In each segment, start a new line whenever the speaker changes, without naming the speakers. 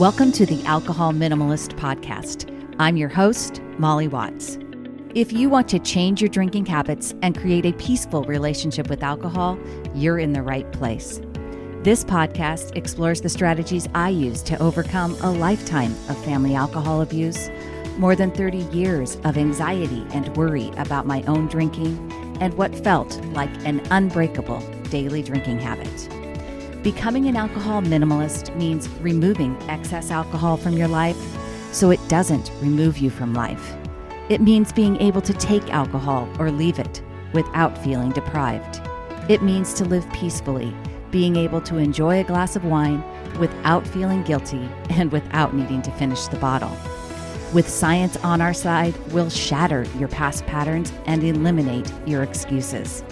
Welcome to the Alcohol Minimalist Podcast. I'm your host, Molly Watts. If you want to change your drinking habits and create a peaceful relationship with alcohol, you're in the right place. This podcast explores the strategies I use to overcome a lifetime of family alcohol abuse, more than 30 years of anxiety and worry about my own drinking, and what felt like an unbreakable daily drinking habit. Becoming an alcohol minimalist means removing excess alcohol from your life so it doesn't remove you from life. It means being able to take alcohol or leave it without feeling deprived. It means to live peacefully, being able to enjoy a glass of wine without feeling guilty and without needing to finish the bottle. With science on our side, we'll shatter your past patterns and eliminate your excuses.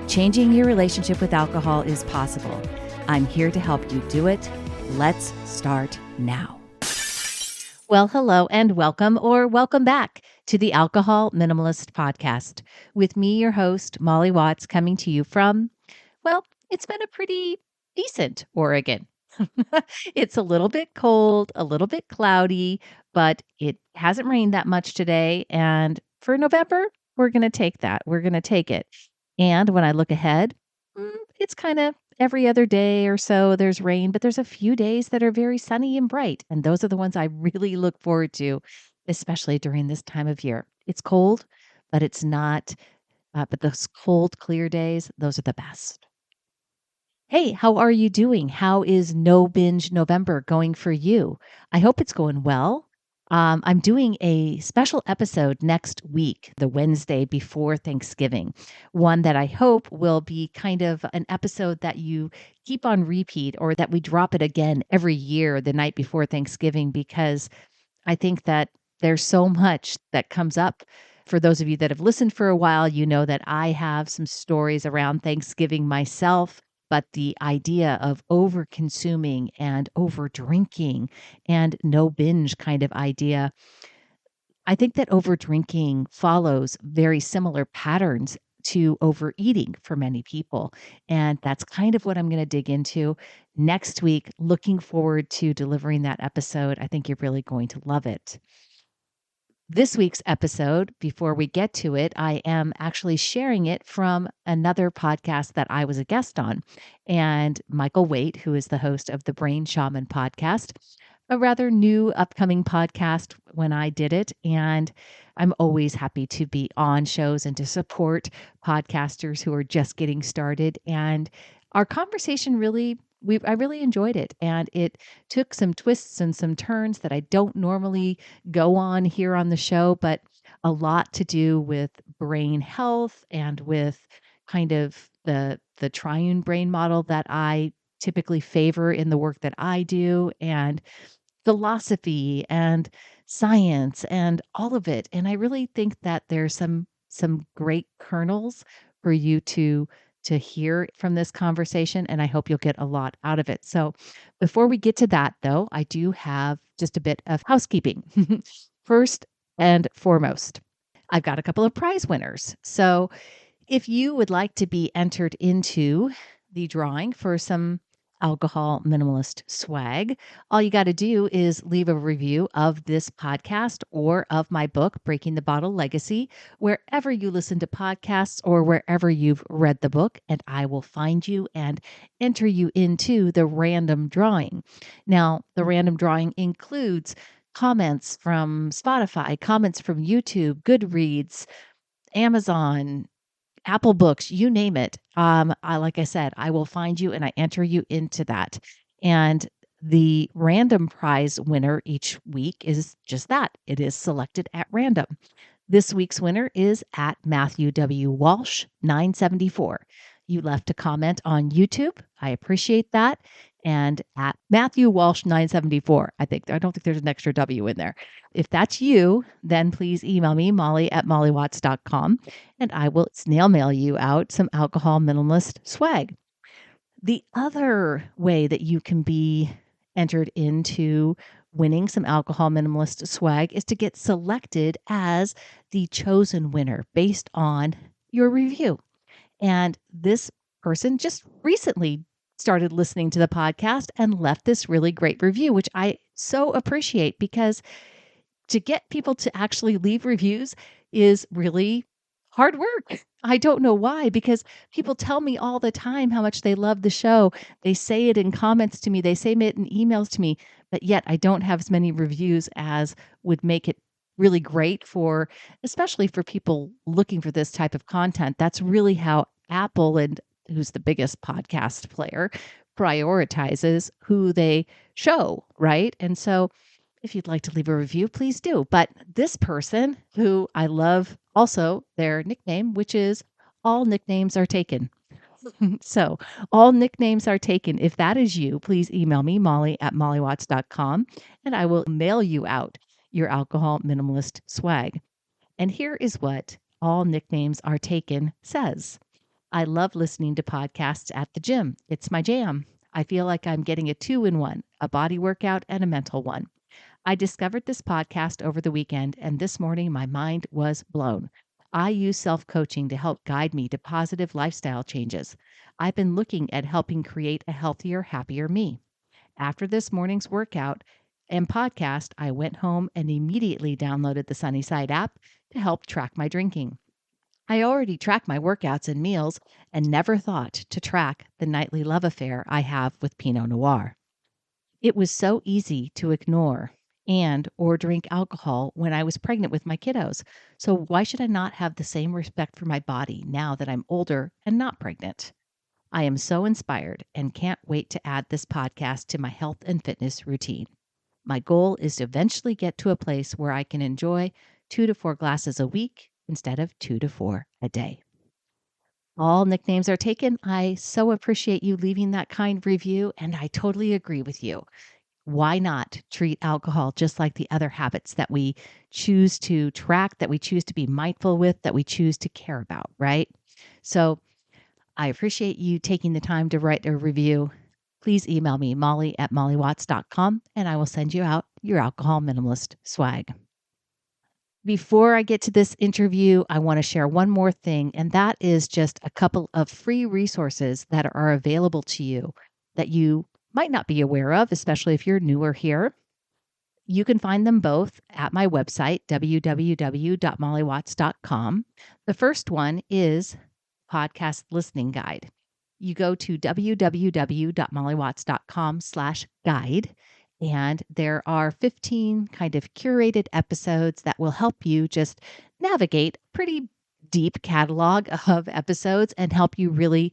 Changing your relationship with alcohol is possible. I'm here to help you do it. Let's start now. Well, hello and welcome or welcome back to the Alcohol Minimalist Podcast with me, your host, Molly Watts, coming to you from, well, it's been a pretty decent Oregon. It's a little bit cold, a little bit cloudy, but it hasn't rained that much today. And for November, we're going to take that. We're going to take it. And when I look ahead, it's kind of every other day or so there's rain, but there's a few days that are very sunny and bright. And those are the ones I really look forward to, especially during this time of year. It's cold, but it's not, but those cold, clear days, those are the best. Hey, how are you doing? How is No Binge November going for you? I hope it's going well. I'm doing a special episode next week, the Wednesday before Thanksgiving, one that I hope will be kind of an episode that you keep on repeat or that we drop it again every year the night before Thanksgiving, because I think that there's so much that comes up. For those of you that have listened for a while, you know that I have some stories around Thanksgiving myself. But the idea of over consuming and over drinking and no binge kind of idea, I think that over drinking follows very similar patterns to overeating for many people. And that's kind of what I'm going to dig into next week. Looking forward to delivering that episode. I think you're really going to love it. This week's episode, before we get to it, I am actually sharing it from another podcast that I was a guest on. And Michael Waite, who is the host of the Brain Shaman podcast, a rather new upcoming podcast when I did it. And I'm always happy to be on shows and to support podcasters who are just getting started. And our conversation I really enjoyed it. And it took some twists and some turns that I don't normally go on here on the show, but a lot to do with brain health and with kind of the triune brain model that I typically favor in the work that I do, and philosophy and science and all of it. And I really think that there's some great kernels for you to hear from this conversation, and I hope you'll get a lot out of it. So before we get to that, though, I do have just a bit of housekeeping. First and foremost, I've got a couple of prize winners. So if you would like to be entered into the drawing for some alcohol minimalist swag, all you got to do is leave a review of this podcast or of my book, Breaking the Bottle Legacy, wherever you listen to podcasts or wherever you've read the book, and I will find you and enter you into the random drawing. Now, the random drawing includes comments from Spotify, comments from YouTube, Goodreads, Amazon, Apple Books, you name it. Like I said, I will find you and I enter you into that. And the random prize winner each week is just that. It is selected at random. This week's winner is at Matthew W. Walsh, 974. You left a comment on YouTube. I appreciate that. And at Matthew Walsh 974, I don't think there's an extra W in there. If that's you, then please email me, molly@mollywatts.com, and I will snail mail you out some alcohol minimalist swag. The other way that you can be entered into winning some alcohol minimalist swag is to get selected as the chosen winner based on your review. And this person just recently started listening to the podcast and left this really great review, which I so appreciate, because to get people to actually leave reviews is really hard work. I don't know why, because people tell me all the time how much they love the show. They say it in comments to me, they say it in emails to me, but yet I don't have as many reviews as would make it really great for, especially for people looking for this type of content. That's really how Apple, and who's the biggest podcast player, prioritizes who they show, right? And so if you'd like to leave a review, please do. But this person, who I love also their nickname, which is all nicknames are taken. So all nicknames are taken. If that is you, please email me, molly@mollywatts.com, and I will mail you out your alcohol minimalist swag. And here is what all nicknames are taken says. I love listening to podcasts at the gym. It's my jam. I feel like I'm getting a 2-in-1, a body workout and a mental one. I discovered this podcast over the weekend, and this morning my mind was blown. I use self coaching to help guide me to positive lifestyle changes. I've been looking at helping create a healthier, happier me. After this morning's workout and podcast, I went home and immediately downloaded the Sunnyside app to help track my drinking. I already track my workouts and meals and never thought to track the nightly love affair I have with Pinot Noir. It was so easy to ignore and or drink alcohol when I was pregnant with my kiddos. So why should I not have the same respect for my body now that I'm older and not pregnant? I am so inspired and can't wait to add this podcast to my health and fitness routine. My goal is to eventually get to a place where I can enjoy 2 to 4 glasses a week instead of 2 to 4 a day. All nicknames are taken. I so appreciate you leaving that kind review, and I totally agree with you. Why not treat alcohol just like the other habits that we choose to track, that we choose to be mindful with, that we choose to care about, right? So I appreciate you taking the time to write a review. Please email me, molly@mollywatts.com, and I will send you out your alcohol minimalist swag. Before I get to this interview, I want to share one more thing, and that is just a couple of free resources that are available to you that you might not be aware of, especially if you're newer here. You can find them both at my website, www.mollywatts.com. The first one is Podcast Listening Guide. You go to www.mollywatts.com/guide, and there are 15 kind of curated episodes that will help you just navigate a pretty deep catalog of episodes and help you really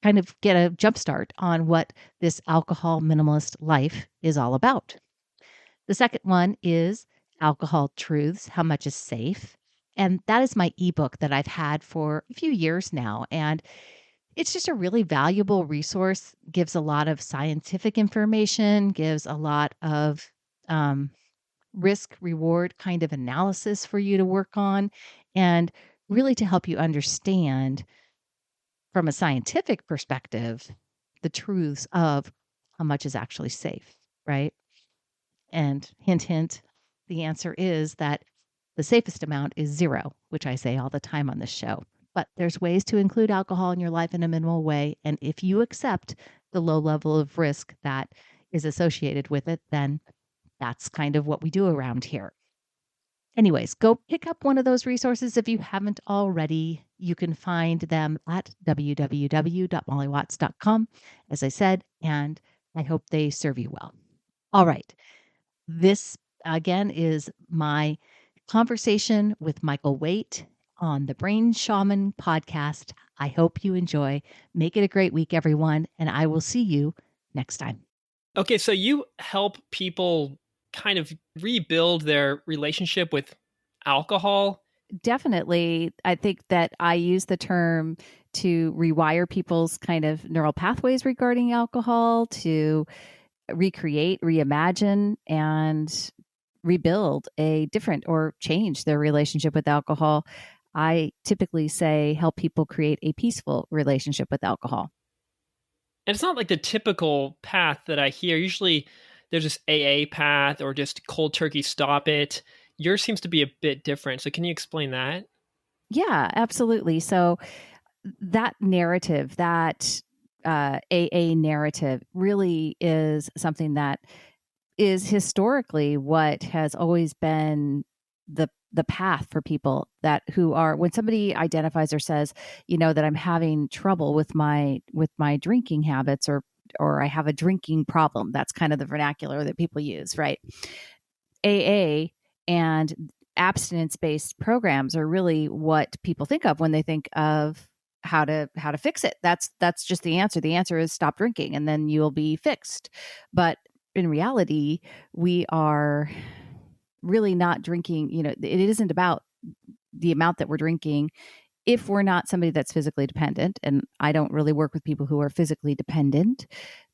kind of get a jump start on what this alcohol minimalist life is all about. The second one is Alcohol Truths: How Much is Safe? And that is my ebook that I've had for a few years now. And it's just a really valuable resource, gives a lot of scientific information, gives a lot of risk reward kind of analysis for you to work on, and really to help you understand from a scientific perspective the truths of how much is actually safe, right? And hint, hint, the answer is that the safest amount is 0, which I say all the time on this show. But there's ways to include alcohol in your life in a minimal way. And if you accept the low level of risk that is associated with it, then that's kind of what we do around here. Anyways, go pick up one of those resources if you haven't already. You can find them at www.mollywatts.com, as I said, and I hope they serve you well. All right. This, again, is my conversation with Michael Waite on the Brain Shaman podcast. I hope you enjoy. Make it a great week, everyone, and I will see you next time.
Okay, so you help people kind of rebuild their relationship with alcohol.
Definitely. I think that I use the term to rewire people's kind of neural pathways regarding alcohol, to recreate, reimagine, and rebuild a different or change their relationship with alcohol. I typically say help people create a peaceful relationship with alcohol.
And it's not like the typical path that I hear. Usually there's this AA path or just cold turkey stop it. Yours seems to be a bit different. So can you explain that?
Yeah, absolutely. So that narrative, that AA narrative really is something that is historically what has always been the path for people that who are, when somebody identifies or says, that I'm having trouble with my drinking habits, or I have a drinking problem. That's kind of the vernacular that people use, right? AA and abstinence-based programs are really what people think of when they think of how to fix it. That's just the answer. The answer is stop drinking and then you'll be fixed. But in reality, we are really not drinking. It isn't about the amount that we're drinking if we're not somebody that's physically dependent. And I don't really work with people who are physically dependent.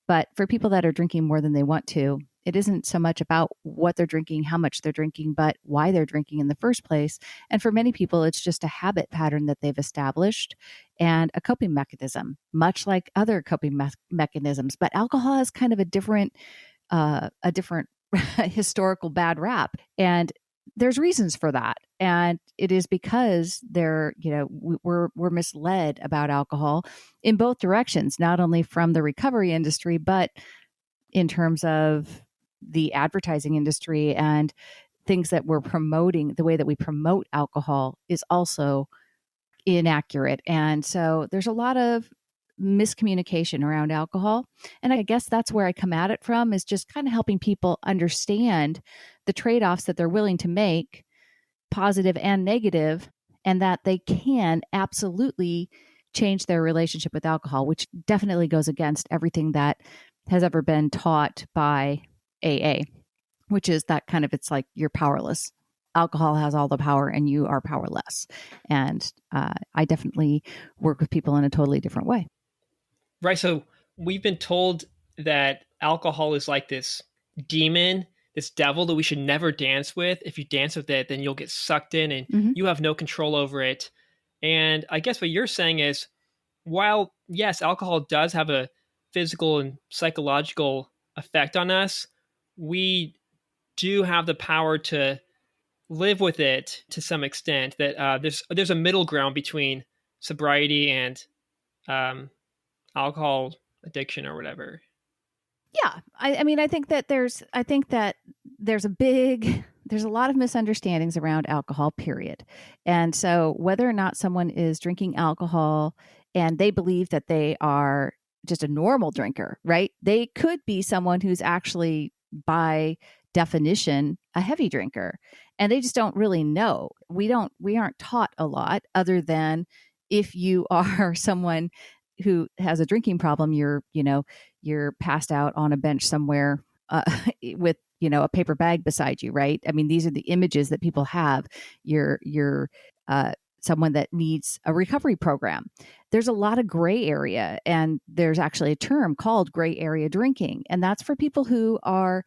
But for people that are drinking more than they want to, it isn't so much about what they're drinking, how much they're drinking, but why they're drinking in the first place. And for many people, it's just a habit pattern that they've established and a coping mechanism, much like other coping mechanisms. But alcohol has kind of a different historical bad rap. And there's reasons for that. And it is because we're misled about alcohol in both directions, not only from the recovery industry, but in terms of the advertising industry and things that we're promoting. The way that we promote alcohol is also inaccurate. And so there's a lot of miscommunication around alcohol. And I guess that's where I come at it from, is just kind of helping people understand the trade-offs that they're willing to make, positive and negative, and that they can absolutely change their relationship with alcohol, which definitely goes against everything that has ever been taught by AA, which is that kind of, it's like you're powerless. Alcohol has all the power and you are powerless. And I definitely work with people in a totally different way.
Right. So we've been told that alcohol is like this demon, this devil that we should never dance with. If you dance with it, then you'll get sucked in and you have no control over it. And I guess what you're saying is, while yes, alcohol does have a physical and psychological effect on us, we do have the power to live with it to some extent. That there's a middle ground between sobriety and um, alcohol addiction or whatever.
Yeah. I mean, I think that there's a lot of misunderstandings around alcohol, period. And so whether or not someone is drinking alcohol and they believe that they are just a normal drinker, right? They could be someone who's actually, by definition, a heavy drinker, and they just don't really know. We aren't taught a lot, other than if you are someone who has a drinking problem, you're passed out on a bench somewhere with a paper bag beside you, right? I mean, these are the images that people have. You're someone that needs a recovery program. There's a lot of gray area, and there's actually a term called gray area drinking, and that's for people who are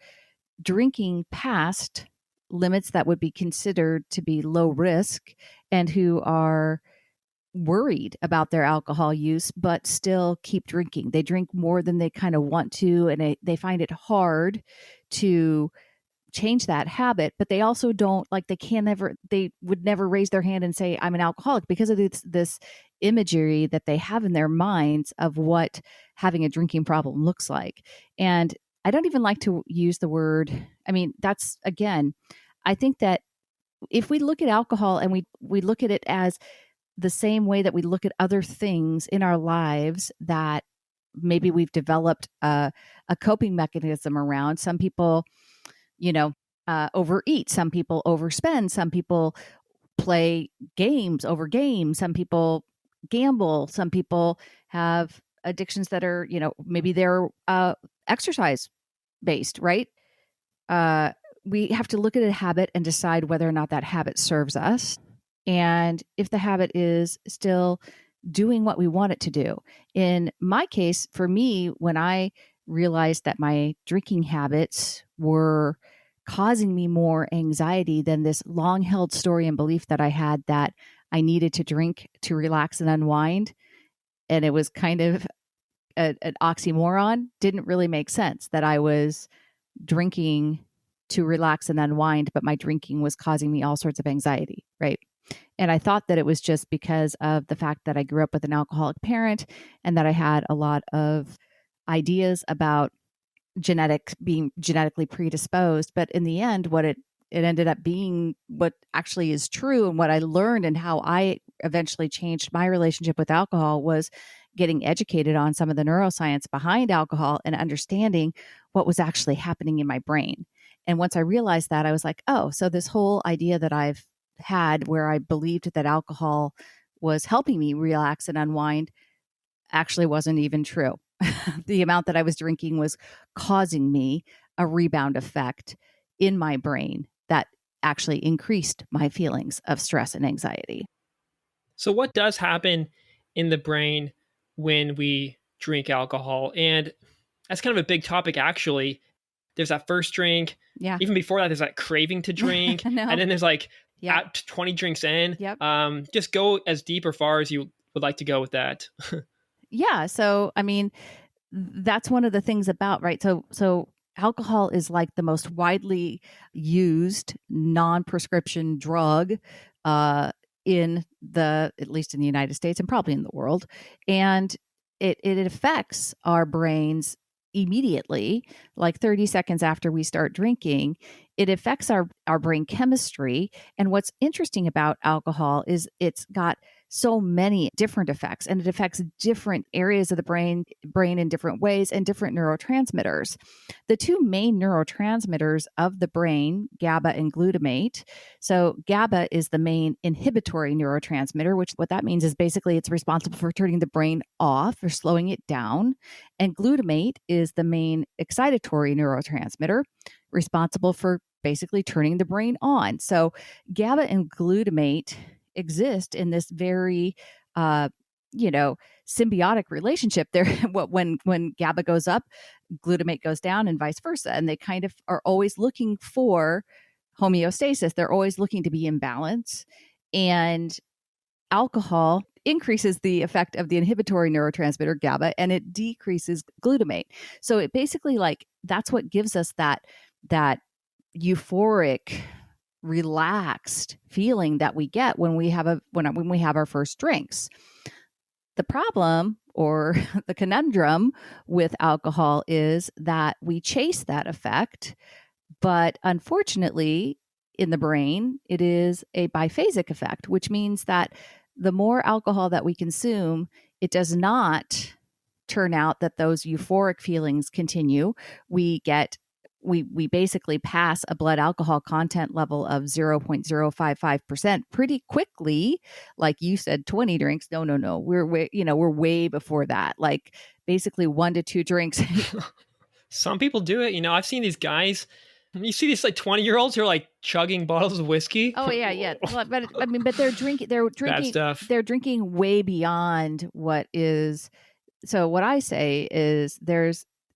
drinking past limits that would be considered to be low risk, and who are worried about their alcohol use, but still keep drinking. They drink more than they kind of want to, and they find it hard to change that habit, but they also don't, like, they would never raise their hand and say, I'm an alcoholic, because of this imagery that they have in their minds of what having a drinking problem looks like. And I don't even like to use the word, I mean, that's, again, I think that if we look at alcohol and we look at it as the same way that we look at other things in our lives that maybe we've developed a coping mechanism around. Some people, overeat. Some people overspend. Some people play games over games. Some people gamble. Some people have addictions that are, maybe they're exercise based, right? We have to look at a habit and decide whether or not that habit serves us, and if the habit is still doing what we want it to do. In my case, for me, when I realized that my drinking habits were causing me more anxiety than this long-held story and belief that I had that I needed to drink to relax and unwind, and it was kind of an oxymoron, didn't really make sense, that I was drinking to relax and unwind, but my drinking was causing me all sorts of anxiety, right? And I thought that it was just because of the fact that I grew up with an alcoholic parent and that I had a lot of ideas about being genetically predisposed. But in the end, what it ended up being, what actually is true, and what I learned and how I eventually changed my relationship with alcohol was getting educated on some of the neuroscience behind alcohol and understanding what was actually happening in my brain. And once I realized that, I was like, oh, so this whole idea that I've had where I believed that alcohol was helping me relax and unwind actually wasn't even true. The amount that I was drinking was causing me a rebound effect in my brain that actually increased my feelings of stress and anxiety.
So what does happen in the brain when we drink alcohol? And that's kind of a big topic, actually. There's that first drink.
Yeah.
Even before that, there's that craving to drink.
No.
And then there's like
Yep.
at 20 drinks in.
Yep.
Just go as deep or far as you would like to go with that.
Yeah. So, I mean, that's one of the things about, right? So alcohol is like the most widely used non-prescription drug in at least in the United States and probably in the world. And it affects our brains immediately, like 30 seconds after we start drinking. It affects our brain chemistry. And what's interesting about alcohol is it's got so many different effects, and it affects different areas of the brain in different ways and different neurotransmitters. The two main neurotransmitters of the brain, GABA and glutamate. So GABA is the main inhibitory neurotransmitter, which what that means is basically it's responsible for turning the brain off or slowing it down. And glutamate is the main excitatory neurotransmitter, responsible for basically turning the brain on. So GABA and glutamate exist in this very symbiotic relationship there. When GABA goes up, glutamate goes down and vice versa, and they kind of are always looking for homeostasis. They're always looking to be in balance, and alcohol increases the effect of the inhibitory neurotransmitter GABA, and it decreases glutamate. So it basically, like, that's what gives us that euphoric, relaxed feeling that we get when we have our first drinks. The problem, or the conundrum with alcohol, is that we chase that effect, but unfortunately in the brain it is a biphasic effect, which means that the more alcohol that we consume, it does not turn out that those euphoric feelings continue. We basically pass a blood alcohol content level of 0.055% pretty quickly. Like you said, 20 drinks. No. We're way before that. Like basically 1 to 2 drinks.
Some people do it. I've seen these guys. You see these like 20-year-olds who are like chugging bottles of whiskey.
Oh yeah. But they're drinking.
Bad stuff.
They're drinking way beyond what is. So what I say is,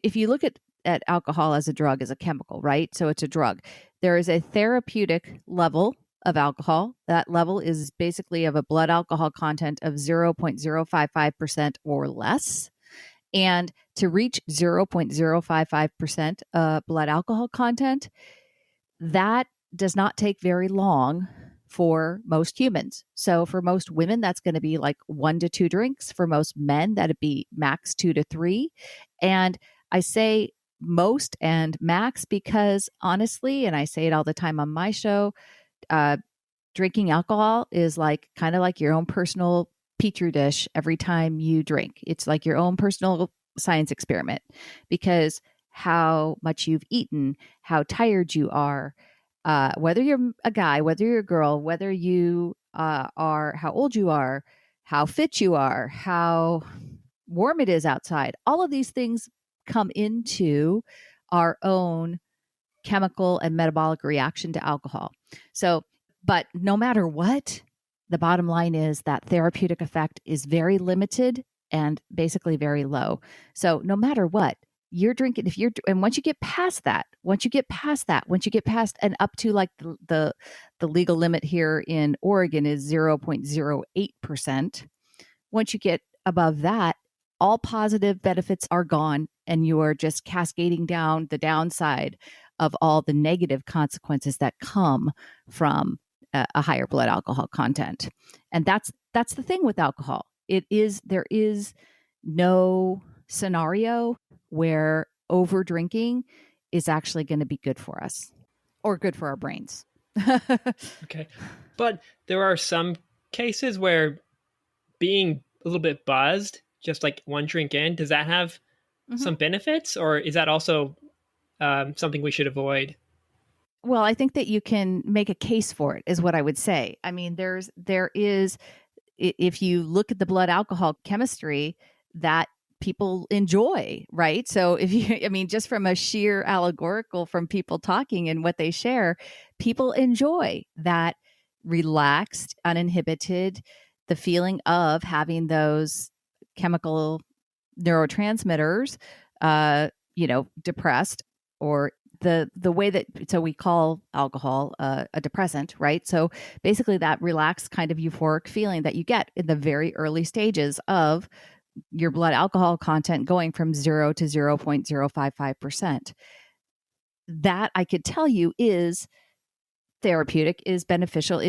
if you look at alcohol as a drug, as a chemical, right? So it's a drug. There is a therapeutic level of alcohol. That level is basically of a blood alcohol content of 0.055% or less. And to reach 0.055% blood alcohol content, that does not take very long for most humans. So for most women, that's going to be like 1 to 2 drinks. For most men, that'd be max 2 to 3. And I say most and max because honestly, and I say it all the time on my show, drinking alcohol is kind of like your own personal petri dish every time you drink. It's like your own personal science experiment, because how much you've eaten, how tired you are, whether you're a guy, whether you're a girl, whether you are, how old you are, how fit you are, how warm it is outside, all of these things come into our own chemical and metabolic reaction to alcohol. So, but no matter what, the bottom line is that therapeutic effect is very limited and basically very low. So no matter what you're drinking, and once you get past and up to like the legal limit here in Oregon is 0.08%. Once you get above that, all positive benefits are gone, and you are just cascading down the downside of all the negative consequences that come from a higher blood alcohol content. And that's the thing with alcohol. There is no scenario where over drinking is actually going to be good for us or good for our brains.
Okay. But there are some cases where being a little bit buzzed, just like one drink in, does that have some benefits, or is that also something we should avoid?
Well, I think that you can make a case for it, is what I would say. I mean, there is, if you look at the blood alcohol chemistry, that people enjoy, right? So if you, I mean, just from a sheer allegorical from people talking and what they share, people enjoy that relaxed, uninhibited, the feeling of having those chemical neurotransmitters, depressed, or the way that, so we call alcohol a depressant, right? So basically that relaxed kind of euphoric feeling that you get in the very early stages of your blood alcohol content going from 0 to 0.055%. That I could tell you is therapeutic, is beneficial,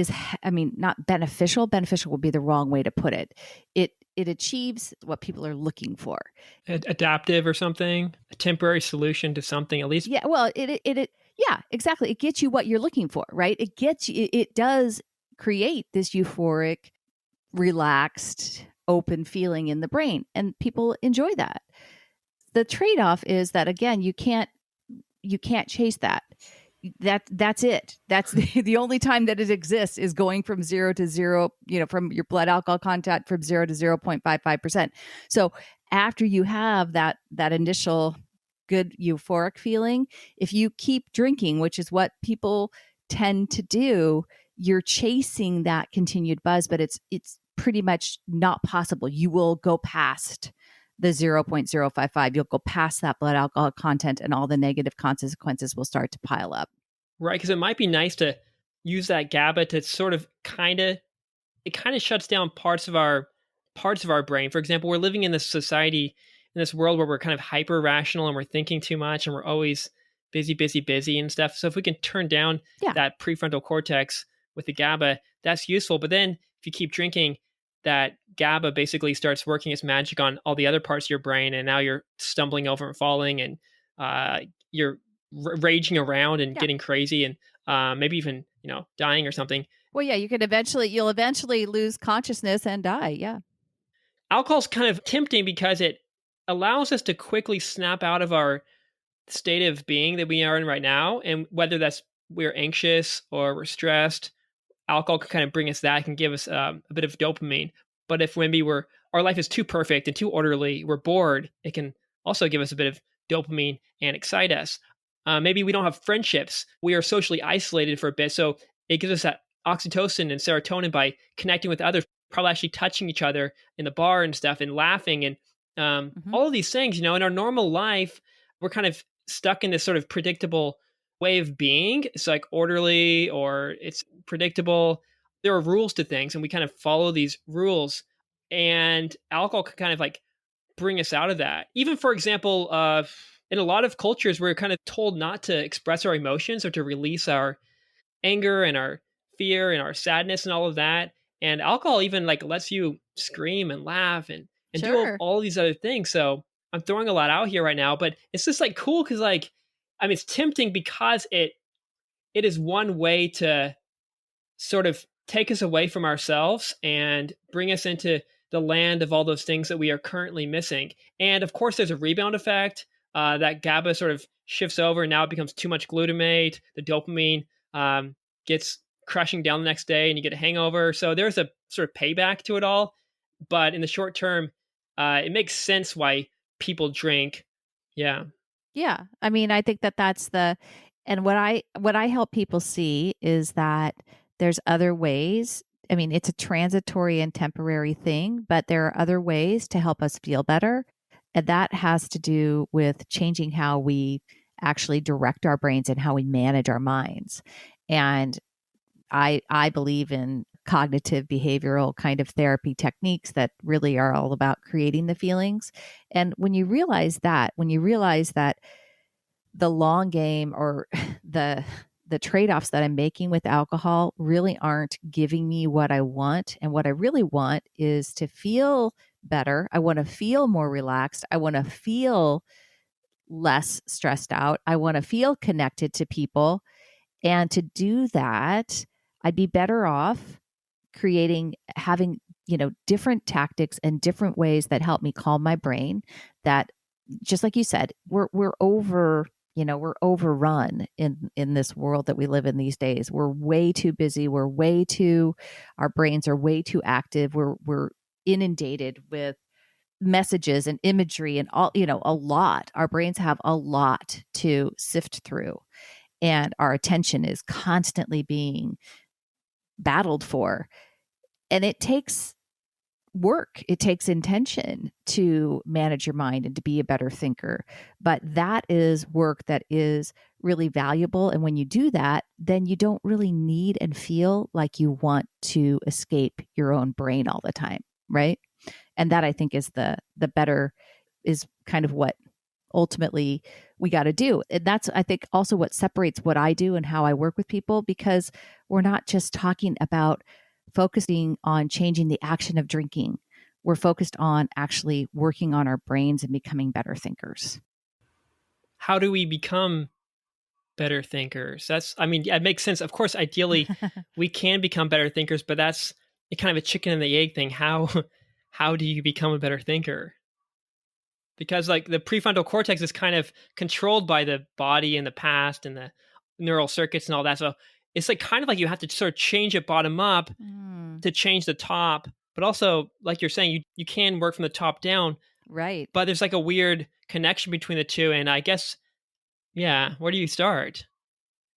not beneficial. Beneficial would be the wrong way to put it. It achieves what people are looking for.
Adaptive or something, a temporary solution to something, at least.
Yeah, well, yeah, exactly. It gets you what you're looking for, right? It does create this euphoric, relaxed, open feeling in the brain, and people enjoy that. The trade-off is that, again, you can't chase that. That's it. That's the only time that it exists is going from 0 to 0, from your blood alcohol content from 0 to 0.55%. So after you have that initial good euphoric feeling, if you keep drinking, which is what people tend to do, you're chasing that continued buzz, but it's pretty much not possible. You will go past the 0.055. You'll go past that blood alcohol content, and all the negative consequences will start to pile up.
Right, because it might be nice to use that GABA to sort of it kind of shuts down parts of our brain. For example, we're living in this society, in this world where we're kind of hyper rational and we're thinking too much and we're always busy and stuff. So if we can turn down that prefrontal cortex with the GABA, that's useful. But then if you keep drinking, that GABA basically starts working its magic on all the other parts of your brain, and now you're stumbling over and falling, and you're raging around and getting crazy, and maybe even dying or something.
Well, yeah, you'll eventually lose consciousness and die. Yeah.
Alcohol's kind of tempting because it allows us to quickly snap out of our state of being that we are in right now, and whether that's we're anxious or we're stressed, alcohol can kind of bring us that. It can give us a bit of dopamine. But if maybe our life is too perfect and too orderly, we're bored, it can also give us a bit of dopamine and excite us. Maybe we don't have friendships. We are socially isolated for a bit. So it gives us that oxytocin and serotonin by connecting with others, probably actually touching each other in the bar and stuff, and laughing, and all of these things. In our normal life, we're kind of stuck in this sort of predictable way of being. It's like orderly, or it's predictable. There are rules to things, and we kind of follow these rules. And alcohol can kind of like bring us out of that. Even, for example, in a lot of cultures, we're kind of told not to express our emotions or to release our anger and our fear and our sadness and all of that. And alcohol even like lets you scream and laugh and do all these other things. So I'm throwing a lot out here right now, but it's just like cool because it's tempting because it is one way to sort of take us away from ourselves and bring us into the land of all those things that we are currently missing. And of course, there's a rebound effect. That GABA sort of shifts over, and now it becomes too much glutamate. The dopamine gets crashing down the next day, and you get a hangover. So there's a sort of payback to it all. But in the short term, it makes sense why people drink. Yeah.
Yeah. I mean, I think that's and what I help people see is that there's other ways. I mean, it's a transitory and temporary thing, but there are other ways to help us feel better. And that has to do with changing how we actually direct our brains and how we manage our minds. And I believe in cognitive behavioral kind of therapy techniques that really are all about creating the feelings. And when you realize that the long game, or the the trade-offs that I'm making with alcohol really aren't giving me what I want. And what I really want is to feel better. I want to feel more relaxed. I want to feel less stressed out. I want to feel connected to people. And to do that, I'd be better off having, different tactics and different ways that help me calm my brain. That, just like you said, we're overrun in this world that we live in these days. We're way too busy. Our brains are way too active. We're inundated with messages and imagery and all, a lot. Our brains have a lot to sift through, and our attention is constantly being battled for. And it takes work, it takes intention to manage your mind and to be a better thinker. But that is work that is really valuable. And when you do that, then you don't really need and feel like you want to escape your own brain all the time, right? And that, I think, is the better, is kind of what ultimately we got to do. And that's, I think, also what separates what I do and how I work with people, because we're not just talking about focusing on changing the action of drinking. We're focused on actually working on our brains and becoming better thinkers.
How do we become better thinkers? It makes sense. Of course, ideally, we can become better thinkers, but that's kind of a chicken and the egg thing. How do you become a better thinker? Because like the prefrontal cortex is kind of controlled by the body and the past and the neural circuits and all that. So it's like kind of like you have to sort of change it bottom up to change the top. But also, like you're saying, you can work from the top down.
Right.
But there's like a weird connection between the two. And I guess, yeah, where do you start?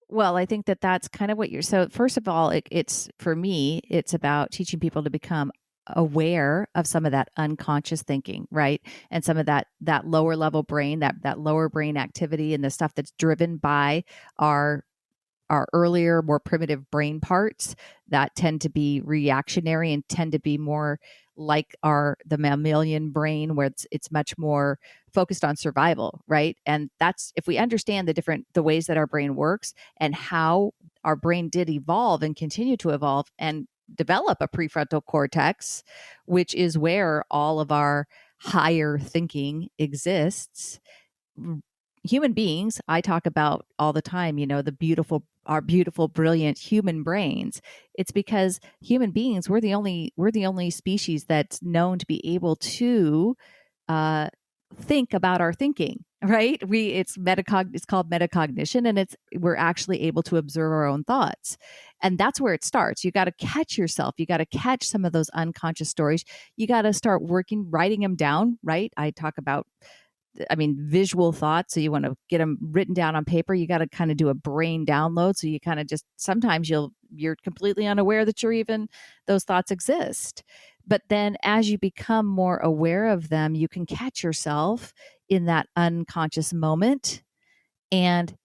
Well, I think that's kind of so first of all, it's for me, it's about teaching people to become aware of some of that unconscious thinking, right? And some of that lower level brain, that lower brain activity, and the stuff that's driven by our earlier, more primitive brain parts that tend to be reactionary and tend to be more like the mammalian brain, where it's much more focused on survival, right? And that's, if we understand the ways that our brain works and how our brain did evolve and continue to evolve and develop a prefrontal cortex, which is where all of our higher thinking exists. Human beings, I talk about all the time, our beautiful, brilliant human brains. It's because human beings, we're the only species that's known to be able to think about our thinking, right? It's called metacognition, and we're actually able to observe our own thoughts. And that's where it starts. You got to catch yourself. You got to catch some of those unconscious stories. You got to start writing them down, right? I talk about visual thoughts. So you want to get them written down on paper. You got to kind of do a brain download. So you kind of just, sometimes you're completely unaware that those thoughts exist. But then as you become more aware of them, you can catch yourself in that unconscious moment and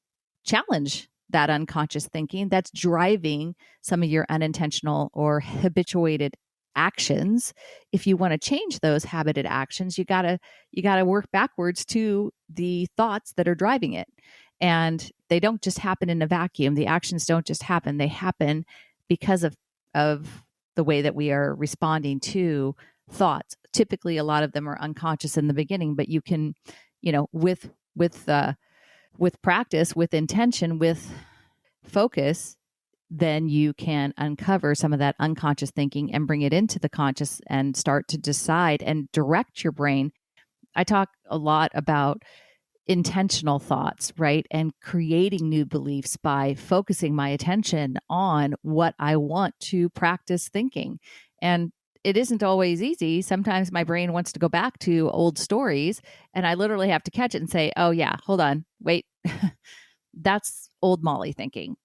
challenge that unconscious thinking that's driving some of your unintentional or habituated actions. If you want to change those habited actions, you got to work backwards to the thoughts that are driving it. And they don't just happen in a vacuum. The actions don't just happen. They happen because of the way that we are responding to thoughts. Typically, a lot of them are unconscious in the beginning, but you can, with practice, with intention, with focus, then you can uncover some of that unconscious thinking and bring it into the conscious and start to decide and direct your brain. I talk a lot about intentional thoughts, right? And creating new beliefs by focusing my attention on what I want to practice thinking. And it isn't always easy. Sometimes my brain wants to go back to old stories, and I literally have to catch it and say, oh yeah, hold on, wait, that's old Molly thinking.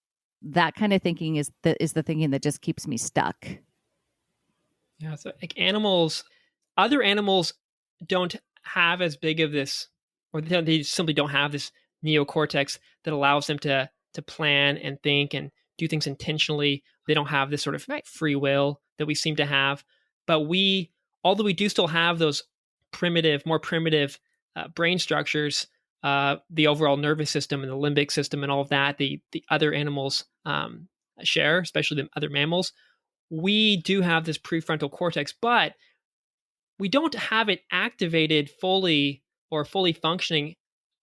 That kind of thinking is the thinking that just keeps me stuck.
Yeah, so like other animals don't have as big of this, or they simply don't have this neocortex that allows them to plan and think and do things intentionally. They don't have this sort of free will that we seem to have. But although we do still have those more primitive brain structures, the overall nervous system and the limbic system and all of that, the other animals share, especially the other mammals. We do have this prefrontal cortex, but we don't have it activated fully or fully functioning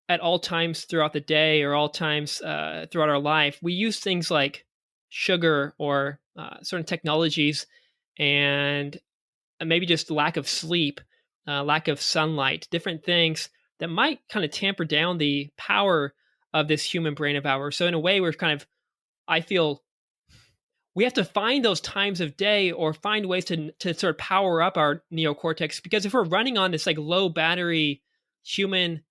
at all times throughout the day or all times throughout our life. We use things like sugar or certain technologies and maybe just lack of sleep, lack of sunlight, different things that might kind of tamper down the power of this human brain of ours. So in a way, we're kind of, I feel we have to find those times of day or find ways to sort of power up our neocortex, because if we're running on this like low battery human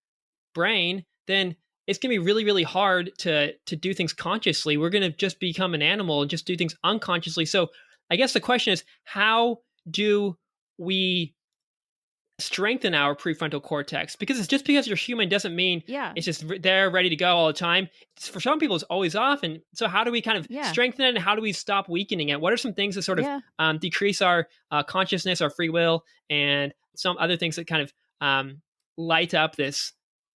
brain, then it's going to be really, really hard to do things consciously. We're going to just become an animal and just do things unconsciously. So I guess the question is, how do we strengthen our prefrontal cortex? Because it's just because you're human doesn't mean it's just there ready to go all the time. For some people it's always off, and so how do we kind of strengthen it, and how do we stop weakening it? What are some things that sort of decrease our consciousness, our free will, and some other things that kind of light up this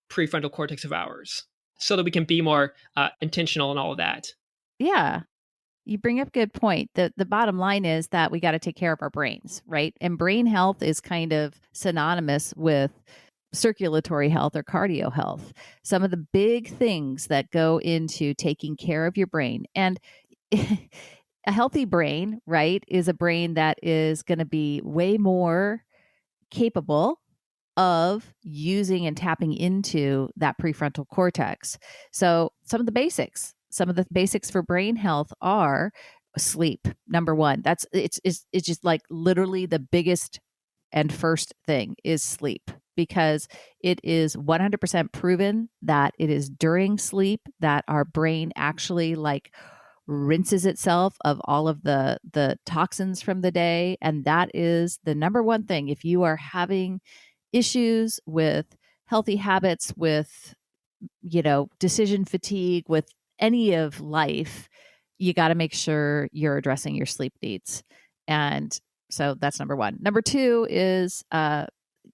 prefrontal cortex of ours so that we can be more intentional and all of that?
Yeah. You bring up a good point. The bottom line is that we got to take care of our brains, right? And brain health is kind of synonymous with circulatory health or cardio health. Some of the big things that go into taking care of your brain. And a healthy brain, right, is a brain that is going to be way more capable of using and tapping into that prefrontal cortex. So some of the basics for brain health are sleep. Number one, it's just like literally the biggest and first thing is sleep, because it is 100% proven that it is during sleep that our brain actually like rinses itself of all of the toxins from the day. And that is the number one thing. If you are having issues with healthy habits, with, decision fatigue, with any of life, you got to make sure you're addressing your sleep needs. And so that's number one. Number two is,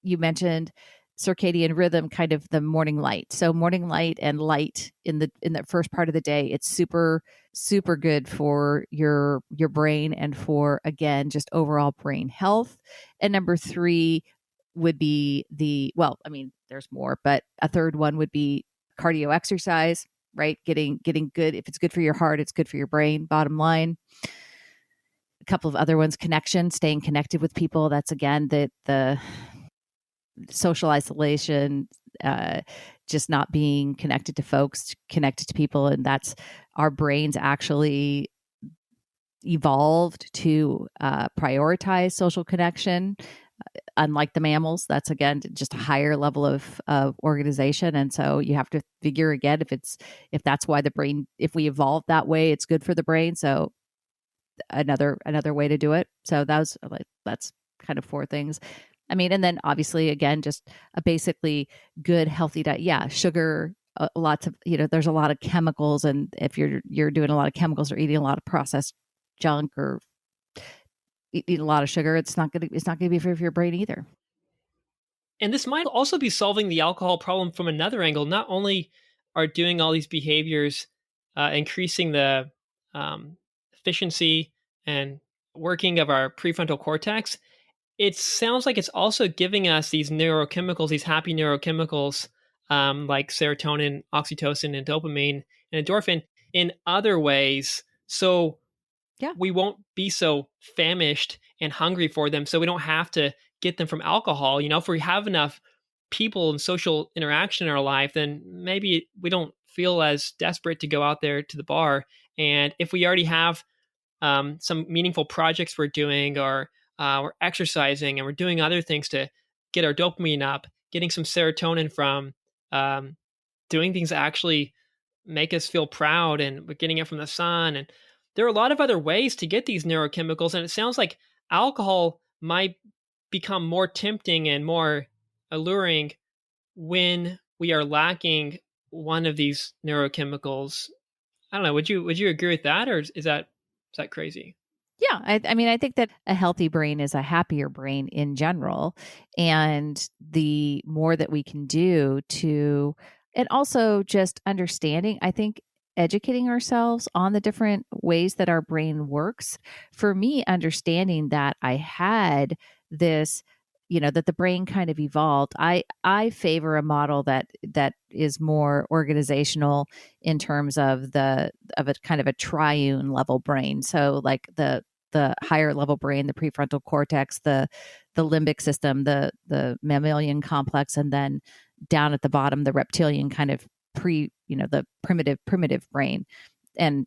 you mentioned circadian rhythm, kind of the morning light. So morning light and light in the first part of the day, it's super, super good for your brain and for, again, just overall brain health. And number three would be there's more, but a third one would be cardio exercise, right? Getting good. If it's good for your heart, it's good for your brain, bottom line. A couple of other ones: connection, staying connected with people. That's again the social isolation, just not being connected to folks, connected to people. And that's, our brains actually evolved to prioritize social connection. Unlike the mammals, that's again just a higher level of organization. And so you have to figure again if that's why the brain, if we evolved that way, it's good for the brain. So another way to do it. So that's kind of four things. I mean, and then obviously again, just a basically good healthy diet. Yeah, sugar, lots of, there's a lot of chemicals, and if you're doing a lot of chemicals or eating a lot of processed junk or eat a lot of sugar, it's not going to be good for your brain either.
And this might also be solving the alcohol problem from another angle. Not only are doing all these behaviors increasing the efficiency and working of our prefrontal cortex, it sounds like it's also giving us these neurochemicals, these happy neurochemicals, like serotonin, oxytocin, and dopamine, and endorphin in other ways. So we won't be so famished and hungry for them. So we don't have to get them from alcohol. If we have enough people and social interaction in our life, then maybe we don't feel as desperate to go out there to the bar. And if we already have some meaningful projects we're doing, or we're exercising and we're doing other things to get our dopamine up, getting some serotonin from doing things that actually make us feel proud, and we're getting it from the sun. And there are a lot of other ways to get these neurochemicals. And it sounds like alcohol might become more tempting and more alluring when we are lacking one of these neurochemicals. I don't know. Would you agree with that, or is that crazy?
Yeah, I mean, I think that a healthy brain is a happier brain in general, and the more that we can do to And also just understanding, I think, educating ourselves on the different ways that our brain works. For me, understanding that I had this, that the brain kind of evolved. I favor a model that is more organizational in terms of a kind of a triune level brain. So like the higher level brain, the prefrontal cortex, the limbic system, the mammalian complex, and then down at the bottom, the reptilian kind of the primitive brain. And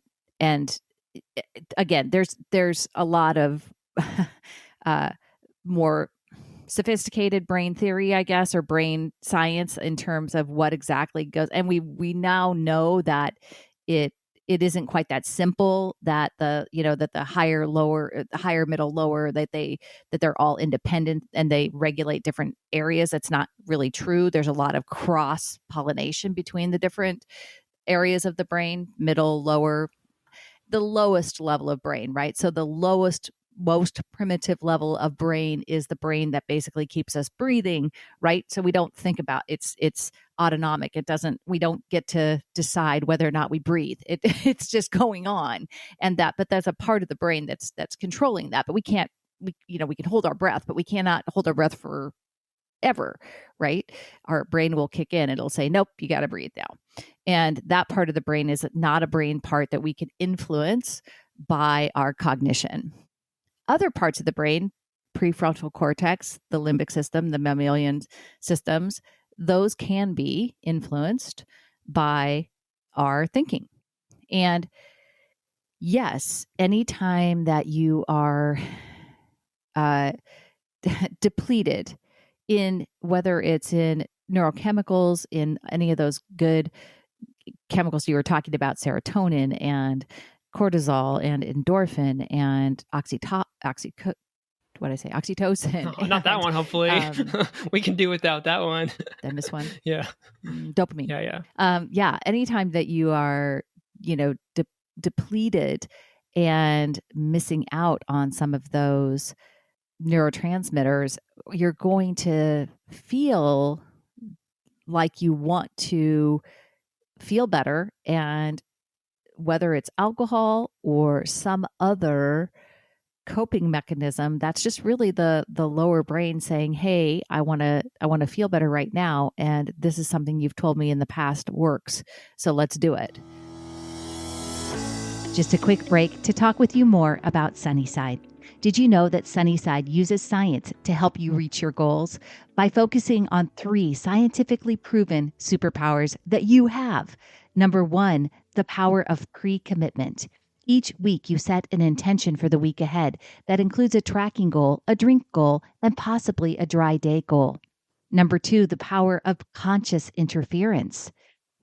again, there's a lot of more sophisticated brain theory, I guess, or brain science in terms of what exactly goes. And we now know that it isn't quite that simple, that that the higher, middle, lower, that they're all independent and they regulate different areas. That's not really true. There's a lot of cross pollination between the different areas of the brain, middle, lower, the lowest level of brain, right? So the lowest, most primitive level of brain is the brain that basically keeps us breathing, right? So we don't think about it's autonomic. We don't get to decide whether or not we breathe. It's just going on. But that's a part of the brain that's controlling that. But we can't, we can hold our breath, but we cannot hold our breath for ever, right? Our brain will kick in. It'll say, nope, you got to breathe now. And that part of the brain is not a brain part that we can influence by our cognition. Other parts of the brain, prefrontal cortex, the limbic system, the mammalian systems, those can be influenced by our thinking. And yes, anytime that you are depleted in, whether it's in neurochemicals, in any of those good chemicals you were talking about, serotonin and cortisol and endorphin and oxytocin.
Not that one, hopefully. We can do without that one.
Then this one.
Yeah.
Dopamine.
Yeah.
Anytime that you are, depleted and missing out on some of those neurotransmitters, you're going to feel like you want to feel better. And whether it's alcohol or some other coping mechanism, that's just really the lower brain saying, hey, I want to feel better right now, and this is something you've told me in the past works, so let's do it. Just a quick break to talk with you more about Sunnyside. Did you know that Sunnyside uses science to help you reach your goals by focusing on 3 scientifically proven superpowers that you have? Number 1, the power of pre-commitment. Each week, you set an intention for the week ahead that includes a tracking goal, a drink goal, and possibly a dry day goal. Number 2, the power of conscious interference.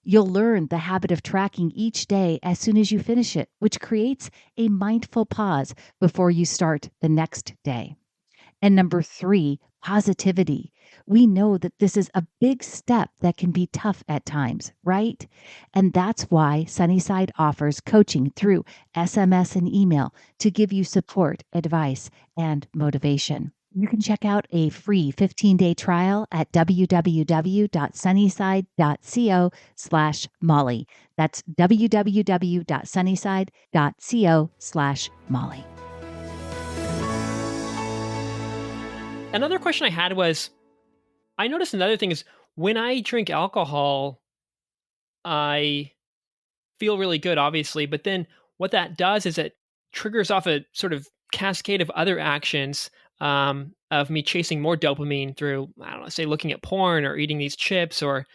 You'll learn the habit of tracking each day as soon as you finish it, which creates a mindful pause before you start the next day. And number 3, positivity. We know that this is a big step that can be tough at times, right? And that's why Sunnyside offers coaching through SMS and email to give you support, advice, and motivation. You can check out a free 15-day trial at www.sunnyside.co/Molly. That's www.sunnyside.co/Molly.
Another question I had was, I noticed another thing is when I drink alcohol, I feel really good, obviously, but then what that does is it triggers off a sort of cascade of other actions of me chasing more dopamine through, I don't know, say looking at porn or eating these chips or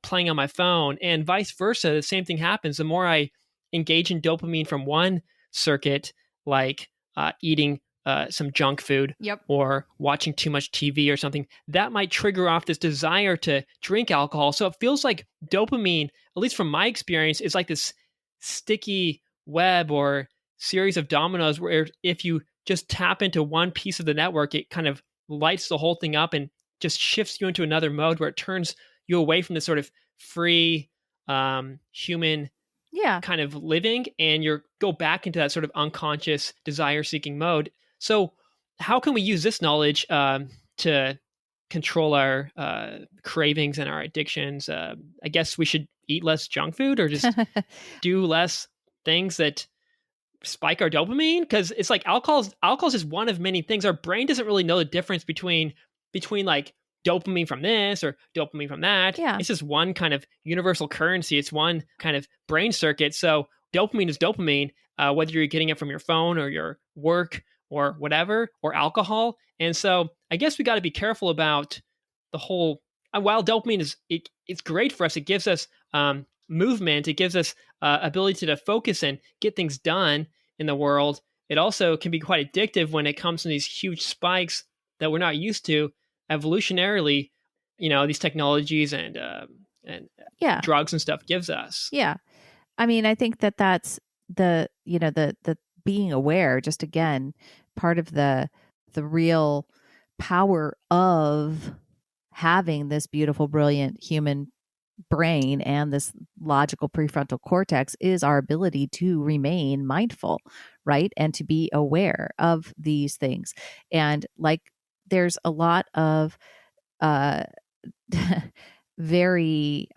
playing on my phone, and vice versa. The same thing happens. The more I engage in dopamine from one circuit, like eating some junk food,
Yep,
or watching too much TV or something, that might trigger off this desire to drink alcohol. So it feels like dopamine, at least from my experience, is like this sticky web or series of dominoes where if you just tap into one piece of the network, it kind of lights the whole thing up and just shifts you into another mode where it turns you away from this sort of free human kind of living, and you go back into that sort of unconscious desire seeking mode. So how can we use this knowledge to control our cravings and our addictions. I guess we should eat less junk food or just do less things that spike our dopamine, because it's like alcohol's just one of many things. Our brain doesn't really know the difference between like dopamine from this or dopamine from that.
Yeah.
It's just one kind of universal currency. It's one kind of brain circuit. So dopamine is dopamine, whether you're getting it from your phone or your work or whatever, or alcohol. And so I guess we got to be careful about the whole. While dopamine it's great for us, it gives us movement, it gives us ability to focus and get things done in the world. It also can be quite addictive when it comes to these huge spikes that we're not used to evolutionarily. These technologies and
Yeah.
drugs and stuff gives us.
Yeah. I mean, I think that's the being aware, just again, part of the real power of having this beautiful, brilliant human brain and this logical prefrontal cortex is our ability to remain mindful, right? And to be aware of these things. And like, there's a lot of very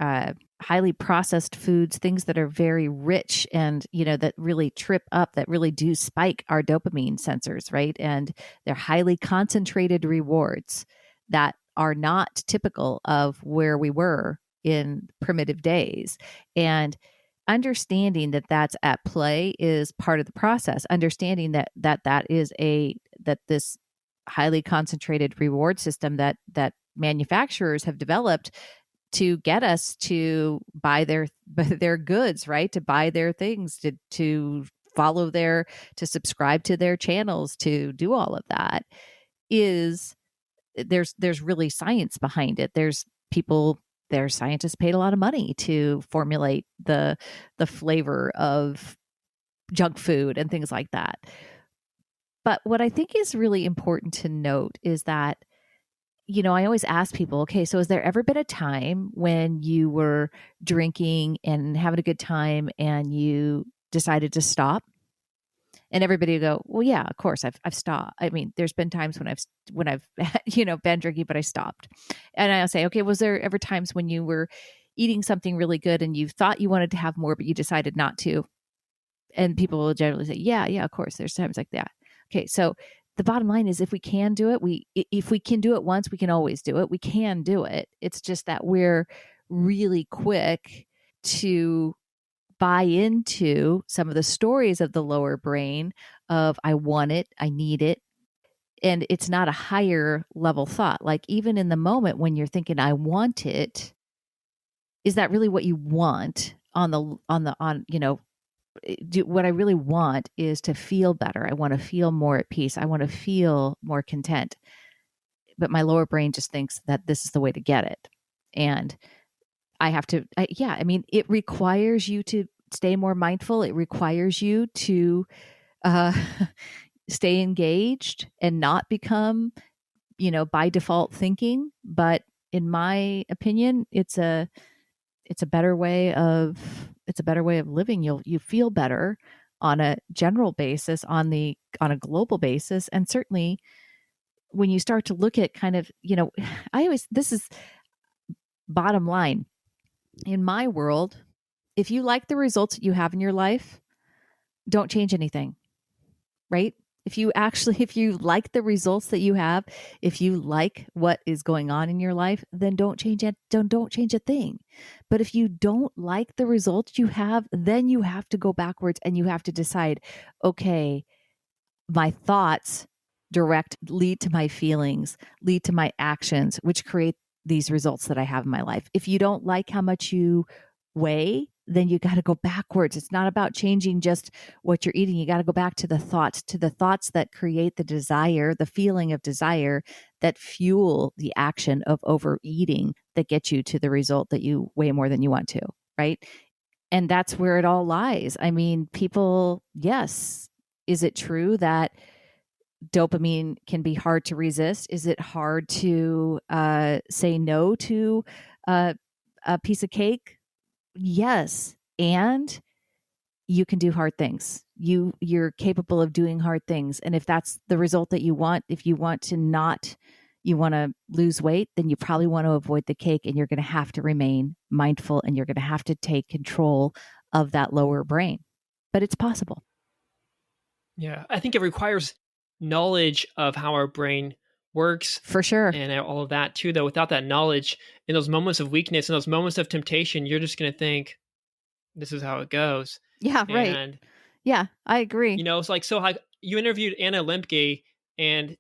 highly processed foods, things that are very rich and, that really trip up, that really do spike our dopamine sensors, right? And they're highly concentrated rewards that are not typical of where we were in primitive days. And understanding that that's at play is part of the process. Understanding that is that this highly concentrated reward system that manufacturers have developed to get us to buy their goods, right? To buy their things, to follow to subscribe to their channels, to do all of that, is there's really science behind it. There's scientists paid a lot of money to formulate the flavor of junk food and things like that. But what I think is really important to note is that, I always ask people, okay, so has there ever been a time when you were drinking and having a good time and you decided to stop? And everybody would go, well, yeah, of course, I've stopped. I mean, there's been times when I've been drinking, but I stopped. And I'll say, okay, was there ever times when you were eating something really good and you thought you wanted to have more, but you decided not to? And people will generally say, yeah, of course, there's times like that. Okay, so the bottom line is, if we can do it, if we can do it once, we can always do it. We can do it. It's just that we're really quick to buy into some of the stories of the lower brain of, I want it, I need it. And it's not a higher level thought. Like, even in the moment when you're thinking, I want it, is that really what you want what I really want is to feel better. I want to feel more at peace. I want to feel more content. But my lower brain just thinks that this is the way to get it. And I have to, it requires you to stay more mindful. It requires you to stay engaged and not become, by default thinking. But in my opinion, it's a better way of living. You feel better on a general basis, on a global basis. And certainly when you start to look at kind of, this is bottom line. In my world, if you like the results that you have in your life, don't change anything, right? If you like the results that you have, if you like what is going on in your life, then don't change it. Don't change a thing. But if you don't like the results you have, then you have to go backwards and you have to decide, okay, my thoughts lead to my feelings, lead to my actions, which create these results that I have in my life. If you don't like how much you weigh, then you got to go backwards. It's not about changing just what you're eating. You got to go back to the thoughts that create the desire, the feeling of desire that fuel the action of overeating that gets you to the result that you weigh more than you want to, right? And that's where it all lies. I mean, people, yes. Is it true that dopamine can be hard to resist? Is it hard to say no to a piece of cake? Yes. And you can do hard things. You're capable of doing hard things. And if that's the result that you want, if you want to not you want to lose weight, then you probably want to avoid the cake, and you're going to have to remain mindful, and you're going to have to take control of that lower brain. But it's possible.
Yeah, I think it requires knowledge of how our brain works
For sure.
and all of that too, though. Without that knowledge, in those moments of weakness, in those moments of temptation, you're just going to think, this is how it goes.
Yeah, right.
And,
Yeah, I agree.
it's like, so like you interviewed Anna Lempke, and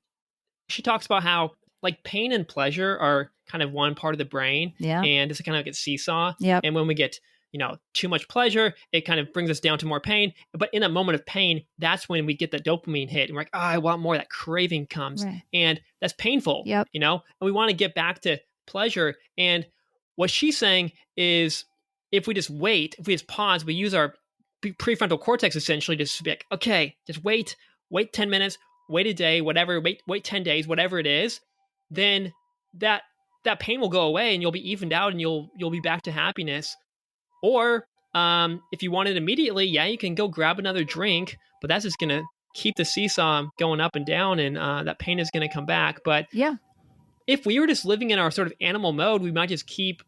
she talks about how like pain and pleasure are kind of one part of the brain,
Yeah.
and it's kind of like a seesaw.
Yep.
And when we get too much pleasure, it kind of brings us down to more pain. But in that moment of pain, that's when we get that dopamine hit, and we're like, oh, I want more. That craving comes,
Right.
and that's painful.
Yep.
And we want to get back to pleasure. And what she's saying is, if we just wait, if we just pause, we use our prefrontal cortex essentially to be like, okay, just wait 10 minutes, wait a day, whatever, wait 10 days, whatever it is, then that pain will go away, and you'll be evened out, and you'll be back to happiness. Or if you want it immediately, yeah, you can go grab another drink, but that's just going to keep the seesaw going up and down, and that pain is going to come back. But
yeah,
if we were just living in our sort of animal mode, we might just keep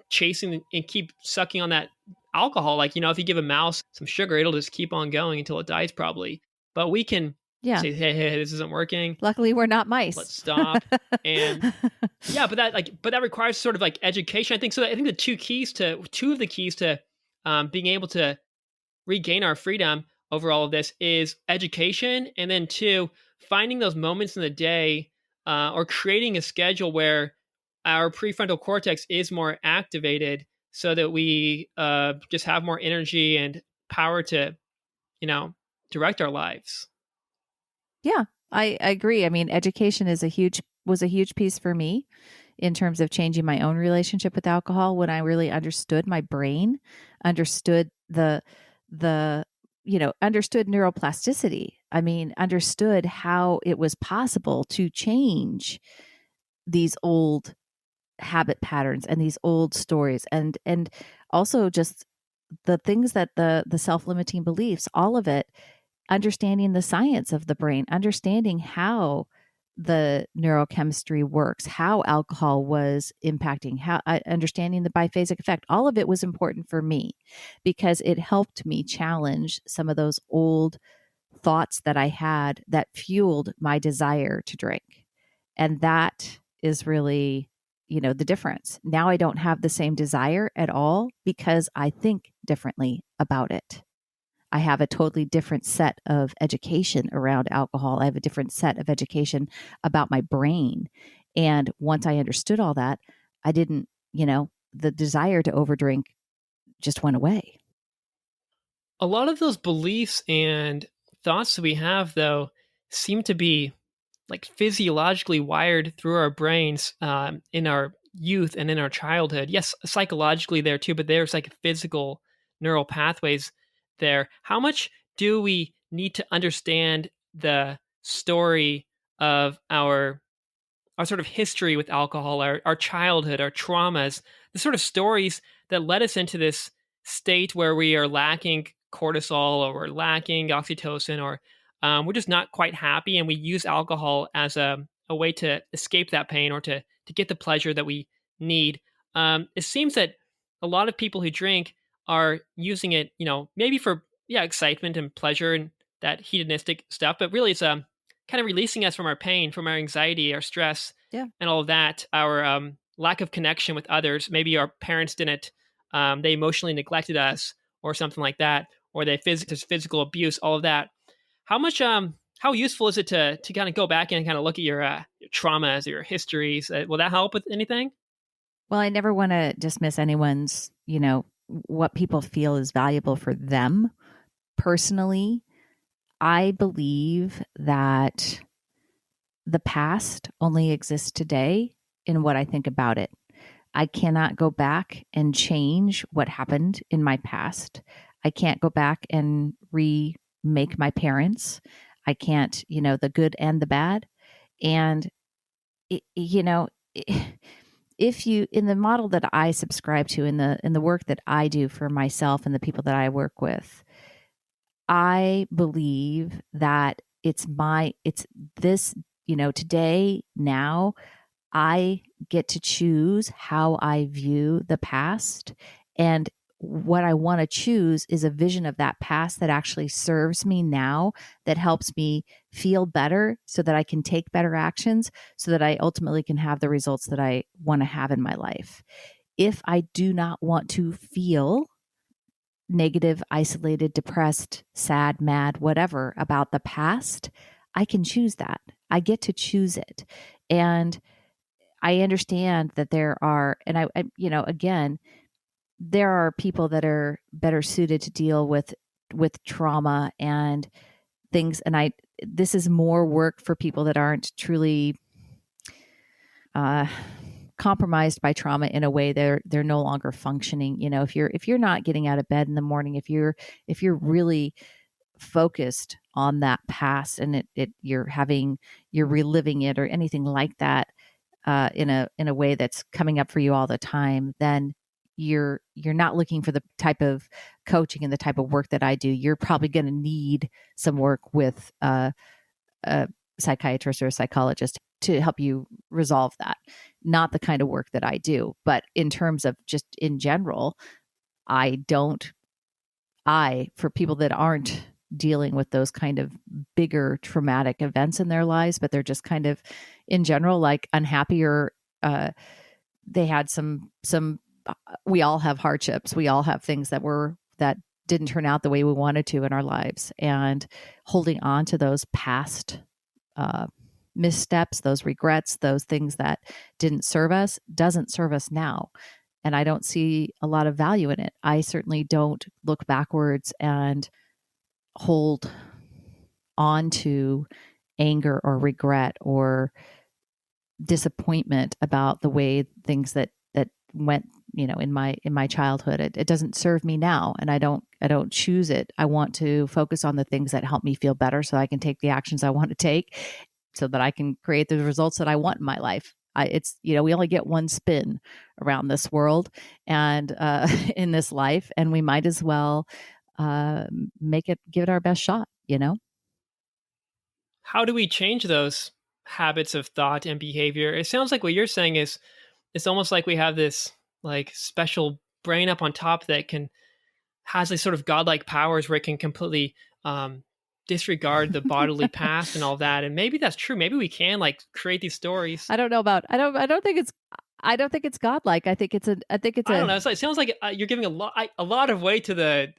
chasing and keep sucking on that alcohol. Like, if you give a mouse some sugar, it'll just keep on going until it dies probably. But we can say, hey, this isn't working.
Luckily, we're not mice.
Let's stop. And yeah, but that requires sort of like education. I think so. I think two of the keys to being able to regain our freedom over all of this is education, and then two, finding those moments in the day or creating a schedule where our prefrontal cortex is more activated, so that we just have more energy and power to, direct our lives.
Yeah, I agree. I mean, education was a huge piece for me in terms of changing my own relationship with alcohol, when I really understood my brain, understood understood neuroplasticity. I mean, understood how it was possible to change these old habit patterns and these old stories, and also just the things that the self-limiting beliefs, all of it, understanding the science of the brain, understanding how the neurochemistry works, how alcohol was impacting, how understanding the biphasic effect. All of it was important for me because it helped me challenge some of those old thoughts that I had that fueled my desire to drink. And that is really, the difference. Now I don't have the same desire at all because I think differently about it. I have a totally different set of education around alcohol. I have a different set of education about my brain. And once I understood all that, I didn't, the desire to overdrink just went away.
A lot of those beliefs and thoughts that we have, though, seem to be like physiologically wired through our brains in our youth and in our childhood. Yes, psychologically there too, but there's like physical neural pathways there. How much do we need to understand the story of our sort of history with alcohol, our childhood, our traumas, the sort of stories that led us into this state where we are lacking cortisol, or we're lacking oxytocin, or we're just not quite happy, and we use alcohol as a way to escape that pain, or to get the pleasure that we need. It seems that a lot of people who drink are using it, maybe for excitement and pleasure and that hedonistic stuff, but really it's kind of releasing us from our pain, from our anxiety, our stress, and all of that, our lack of connection with others. Maybe our parents didn't, they emotionally neglected us or something like that, or they physical abuse, all of that. How much, how useful is it to kind of go back and kind of look at your traumas or your histories? Will that help with anything?
Well, I never want to dismiss anyone's, what people feel is valuable for them. Personally, I believe that the past only exists today in what I think about it. I cannot go back and change what happened in my past. I can't go back and remake my parents. I can't, the good and the bad. And, if you, in the model that I subscribe to, in the work that I do for myself and the people that I work with, I believe that it's this today, now, I get to choose how I view the past. And what I want to choose is a vision of that past that actually serves me now, that helps me feel better so that I can take better actions, so that I ultimately can have the results that I want to have in my life. If I do not want to feel negative, isolated, depressed, sad, mad, whatever about the past, I can choose that. I get to choose it. And I understand that there are, and again, there are people that are better suited to deal with trauma and things. And this is more work for people that aren't truly compromised by trauma in a way they're no longer functioning. If you're not getting out of bed in the morning, if you're really focused on that past and you're reliving it or anything like that, in a way that's coming up for you all the time, then you're not looking for the type of coaching and the type of work that I do. You're probably going to need some work with a psychiatrist or a psychologist to help you resolve that. Not the kind of work that I do, but in terms of just in general, for people that aren't dealing with those kind of bigger traumatic events in their lives, but they're just kind of in general, like unhappy, or they had some, we all have hardships. We all have things that didn't turn out the way we wanted to in our lives, and holding on to those past missteps, those regrets, those things that didn't serve us, doesn't serve us now. And I don't see a lot of value in it. I certainly don't look backwards and hold on to anger or regret or disappointment about the way things that went, in my childhood. It doesn't serve me now, and I don't choose it. I want to focus on the things that help me feel better, so I can take the actions I want to take, so that I can create the results that I want in my life. We only get one spin around this world and in this life, and we might as well give it our best shot.
How do we change those habits of thought and behavior? It sounds like what you're saying is it's almost like we have this like special brain up on top that has these sort of godlike powers where it can completely disregard the bodily past and all that. And maybe that's true. Maybe we can like create these stories.
I don't think it's godlike. I think it's
I don't know. It sounds like you're giving a lot of weight to the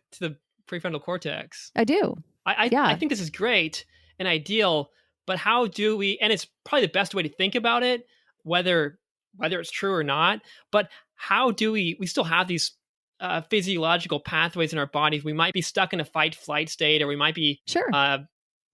prefrontal cortex.
I do.
I think this is great and ideal, but how do we, and it's probably the best way to think about it, whether it's true or not, but how do we still have these physiological pathways in our bodies? We might be stuck in a fight flight state, or we might be,
sure.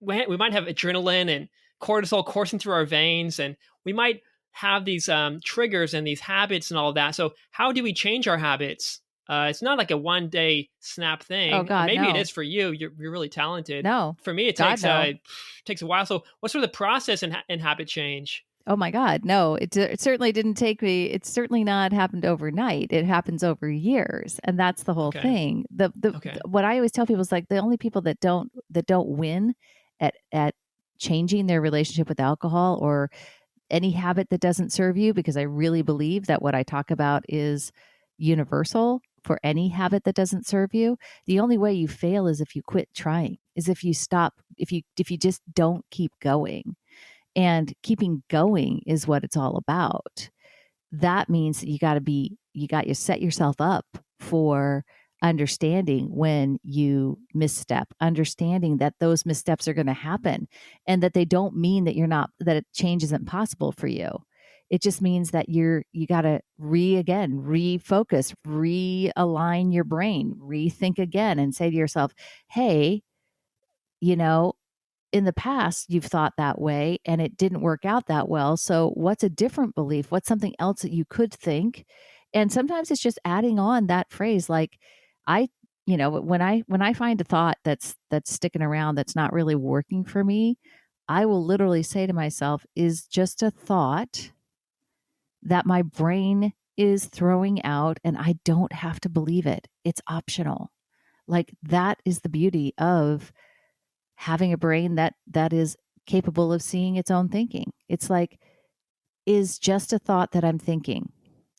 We might have adrenaline and cortisol coursing through our veins, and we might have these triggers and these habits and all of that. So how do we change our habits? It's not like a one day snap thing.
Oh God,
maybe
no.
It is for you. You're really talented.
No,
for me, it takes a while. So what's sort of the process in habit change?
Oh my God, no, it certainly didn't take me. It's certainly not happened overnight. It happens over years. And that's the whole thing. What I always tell people is like the only people that don't win at changing their relationship with alcohol or any habit that doesn't serve you, because I really believe that what I talk about is universal for any habit that doesn't serve you. The only way you fail is if you quit trying, is if you stop, if you just don't keep going. And keeping going is what it's all about. That means that you got to set yourself up for understanding when you misstep, understanding that those missteps are going to happen, and that they don't mean that change isn't possible for you. It just means that you got to refocus, realign your brain, rethink again, and say to yourself, hey, in the past, you've thought that way and it didn't work out that well. So what's a different belief? What's something else that you could think? And sometimes it's just adding on that phrase. Like when I find a thought that's sticking around, that's not really working for me, I will literally say to myself, is just a thought that my brain is throwing out, and I don't have to believe it. It's optional. Like, that is the beauty of having a brain that is capable of seeing its own thinking. It's like, is just a thought that I'm thinking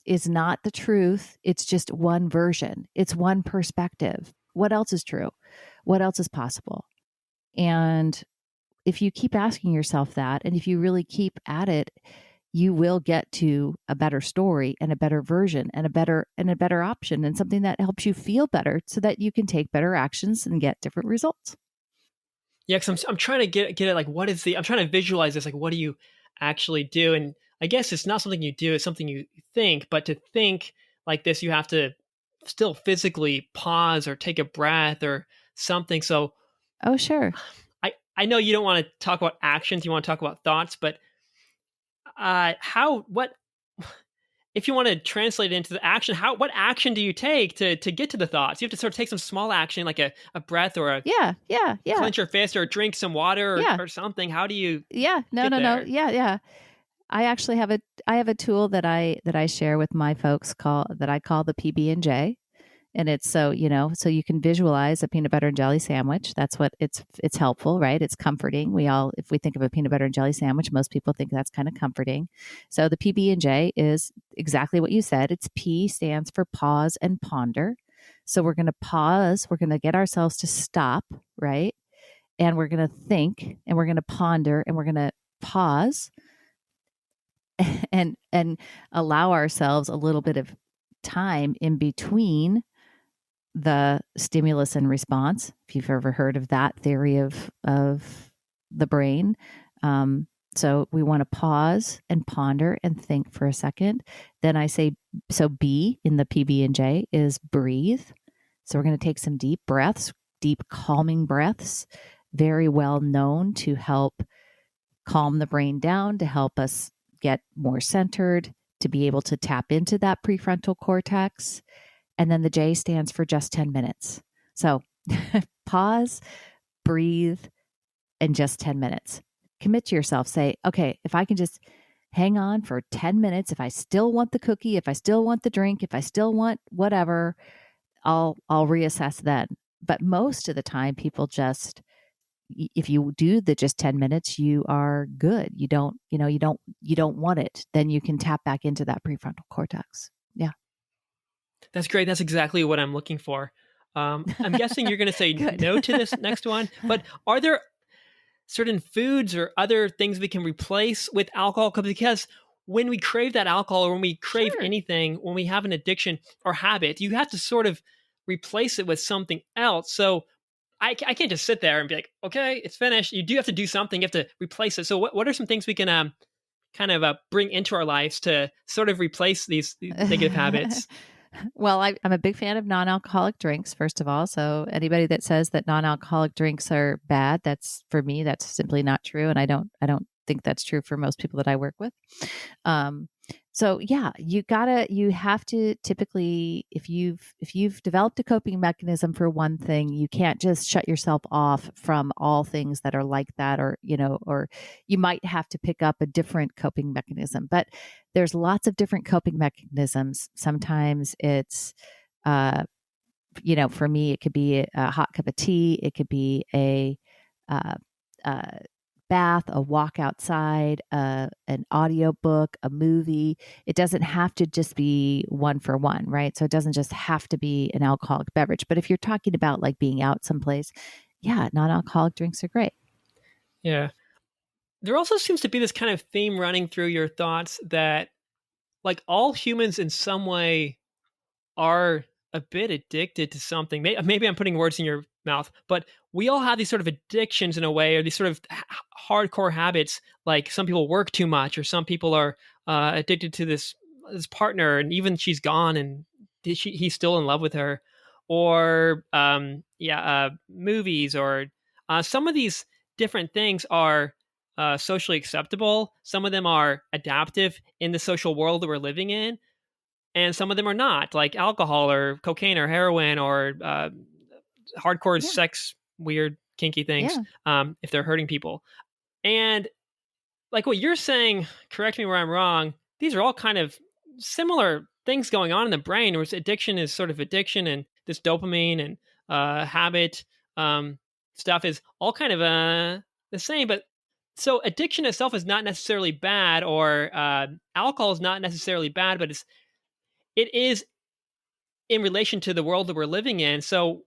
is not the truth. It's just one version. It's one perspective. What else is true? What else is possible? And if you keep asking yourself that, and if you really keep at it, you will get to a better story and a better version and a better option and something that helps you feel better so that you can take better actions and get different results.
Yeah, because I'm trying to get it, like, I'm trying to visualize this, like, what do you actually do? And I guess it's not something you do, it's something you think, but to think like this, you have to still physically pause or take a breath or something. So
Oh, sure.
I know you don't want to talk about actions, you want to talk about thoughts, but what if you want to translate it into the action, what action do you take to get to the thoughts? You have to sort of take some small action, like a breath or a
Yeah.
clench your fist or drink some water
Yeah.
or something. How do you
No.
there?
Yeah. I actually have a tool that I share with my folks that I call the PB&J. And it's so you can visualize a peanut butter and jelly sandwich. That's what it's helpful, right? It's comforting. If we think of a peanut butter and jelly sandwich, most people think that's kind of comforting. So the PB&J is exactly what you said. It's P stands for pause and ponder. So we're going to pause. We're going to get ourselves to stop, right? And we're going to think, and we're going to ponder, and we're going to pause and allow ourselves a little bit of time in between the stimulus and response. If you've ever heard of that theory of the brain. So we want to pause and ponder and think for a second. Then I say, so B in the PB&J is breathe. So we're going to take some deep breaths, deep calming breaths, very well known to help calm the brain down, to help us get more centered, to be able to tap into that prefrontal cortex. And then the J stands for just 10 minutes. So pause, breathe, and just 10 minutes. Commit to yourself. Say, okay, if I can just hang on for 10 minutes, if I still want the cookie, if I still want the drink, if I still want whatever, I'll reassess then. But most of the time, people just, if you do the just 10 minutes, you are good. You don't want it. Then you can tap back into that prefrontal cortex. Yeah.
That's great. That's exactly what I'm looking for. I'm guessing you're going to say no to this next one, but are there certain foods or other things we can replace with alcohol? Because when we crave that alcohol, or when we crave anything, when we have an addiction or habit, you have to sort of replace it with something else. So I can't just sit there and be like, okay, it's finished. You do have to do something. You have to replace it. So what are some things we can kind of bring into our lives to sort of replace these negative habits?
Well, I'm a big fan of non-alcoholic drinks, first of all. So anybody that says that non-alcoholic drinks are bad, for me, that's simply not true. And I don't think that's true for most people that I work with. So yeah, you have to typically, if you've developed a coping mechanism for one thing, you can't just shut yourself off from all things that are like that, or you might have to pick up a different coping mechanism. But there's lots of different coping mechanisms. Sometimes it's, for me, it could be a hot cup of tea. It could be a bath, a walk outside, an audiobook, a movie. It doesn't have to just be one for one, right? So it doesn't just have to be an alcoholic beverage. But if you're talking about like being out someplace, yeah, non-alcoholic drinks are great.
Yeah. There also seems to be this kind of theme running through your thoughts that, like, all humans in some way are a bit addicted to something. Maybe I'm putting words in your mouth, but we all have these sort of addictions in a way, or these sort of hardcore habits. Like, some people work too much, or some people are addicted to this partner, and even she's gone and he's still in love with her. Or movies, or some of these different things are socially acceptable. Some of them are adaptive in the social world that we're living in, and some of them are not, like alcohol or cocaine or heroin or hardcore sex, weird kinky things, if they're hurting people. And like what you're saying, correct me where I'm wrong, these are all kind of similar things going on in the brain, where addiction is sort of addiction, and this dopamine and habit stuff is all kind of the same. But So addiction itself is not necessarily bad, or alcohol is not necessarily bad, but it is in relation to the world that we're living in. So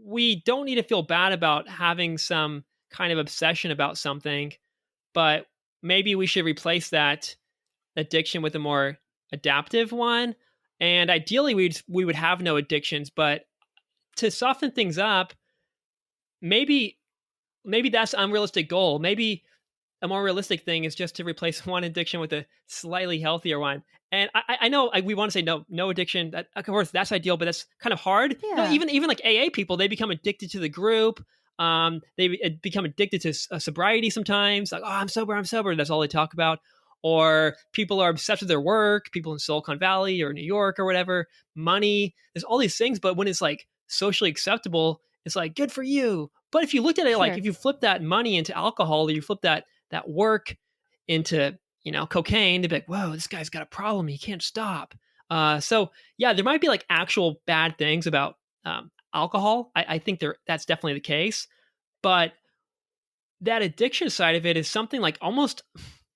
we don't need to feel bad about having some kind of obsession about something, but maybe we should replace that addiction with a more adaptive one. And ideally, we would have no addictions, but to soften things up, maybe that's an unrealistic goal. Maybe a more realistic thing is just to replace one addiction with a slightly healthier one. And I know we want to say no addiction. That, of course, that's ideal, but that's kind of hard. No,
Yeah.
even like AA people, they become addicted to the group. They become addicted to sobriety sometimes. Like, oh, I'm sober, I'm sober. That's all they talk about. Or people are obsessed with their work. People in Silicon Valley or New York or whatever. Money. There's all these things, but when it's like socially acceptable, it's like good for you. But if you looked at it like
Sure.
if you flip that money into alcohol, or you flip that work into cocaine, to be like, whoa, this guy's got a problem, he can't stop. So yeah, there might be like actual bad things about alcohol. I think that's definitely the case, but that addiction side of it is something like almost,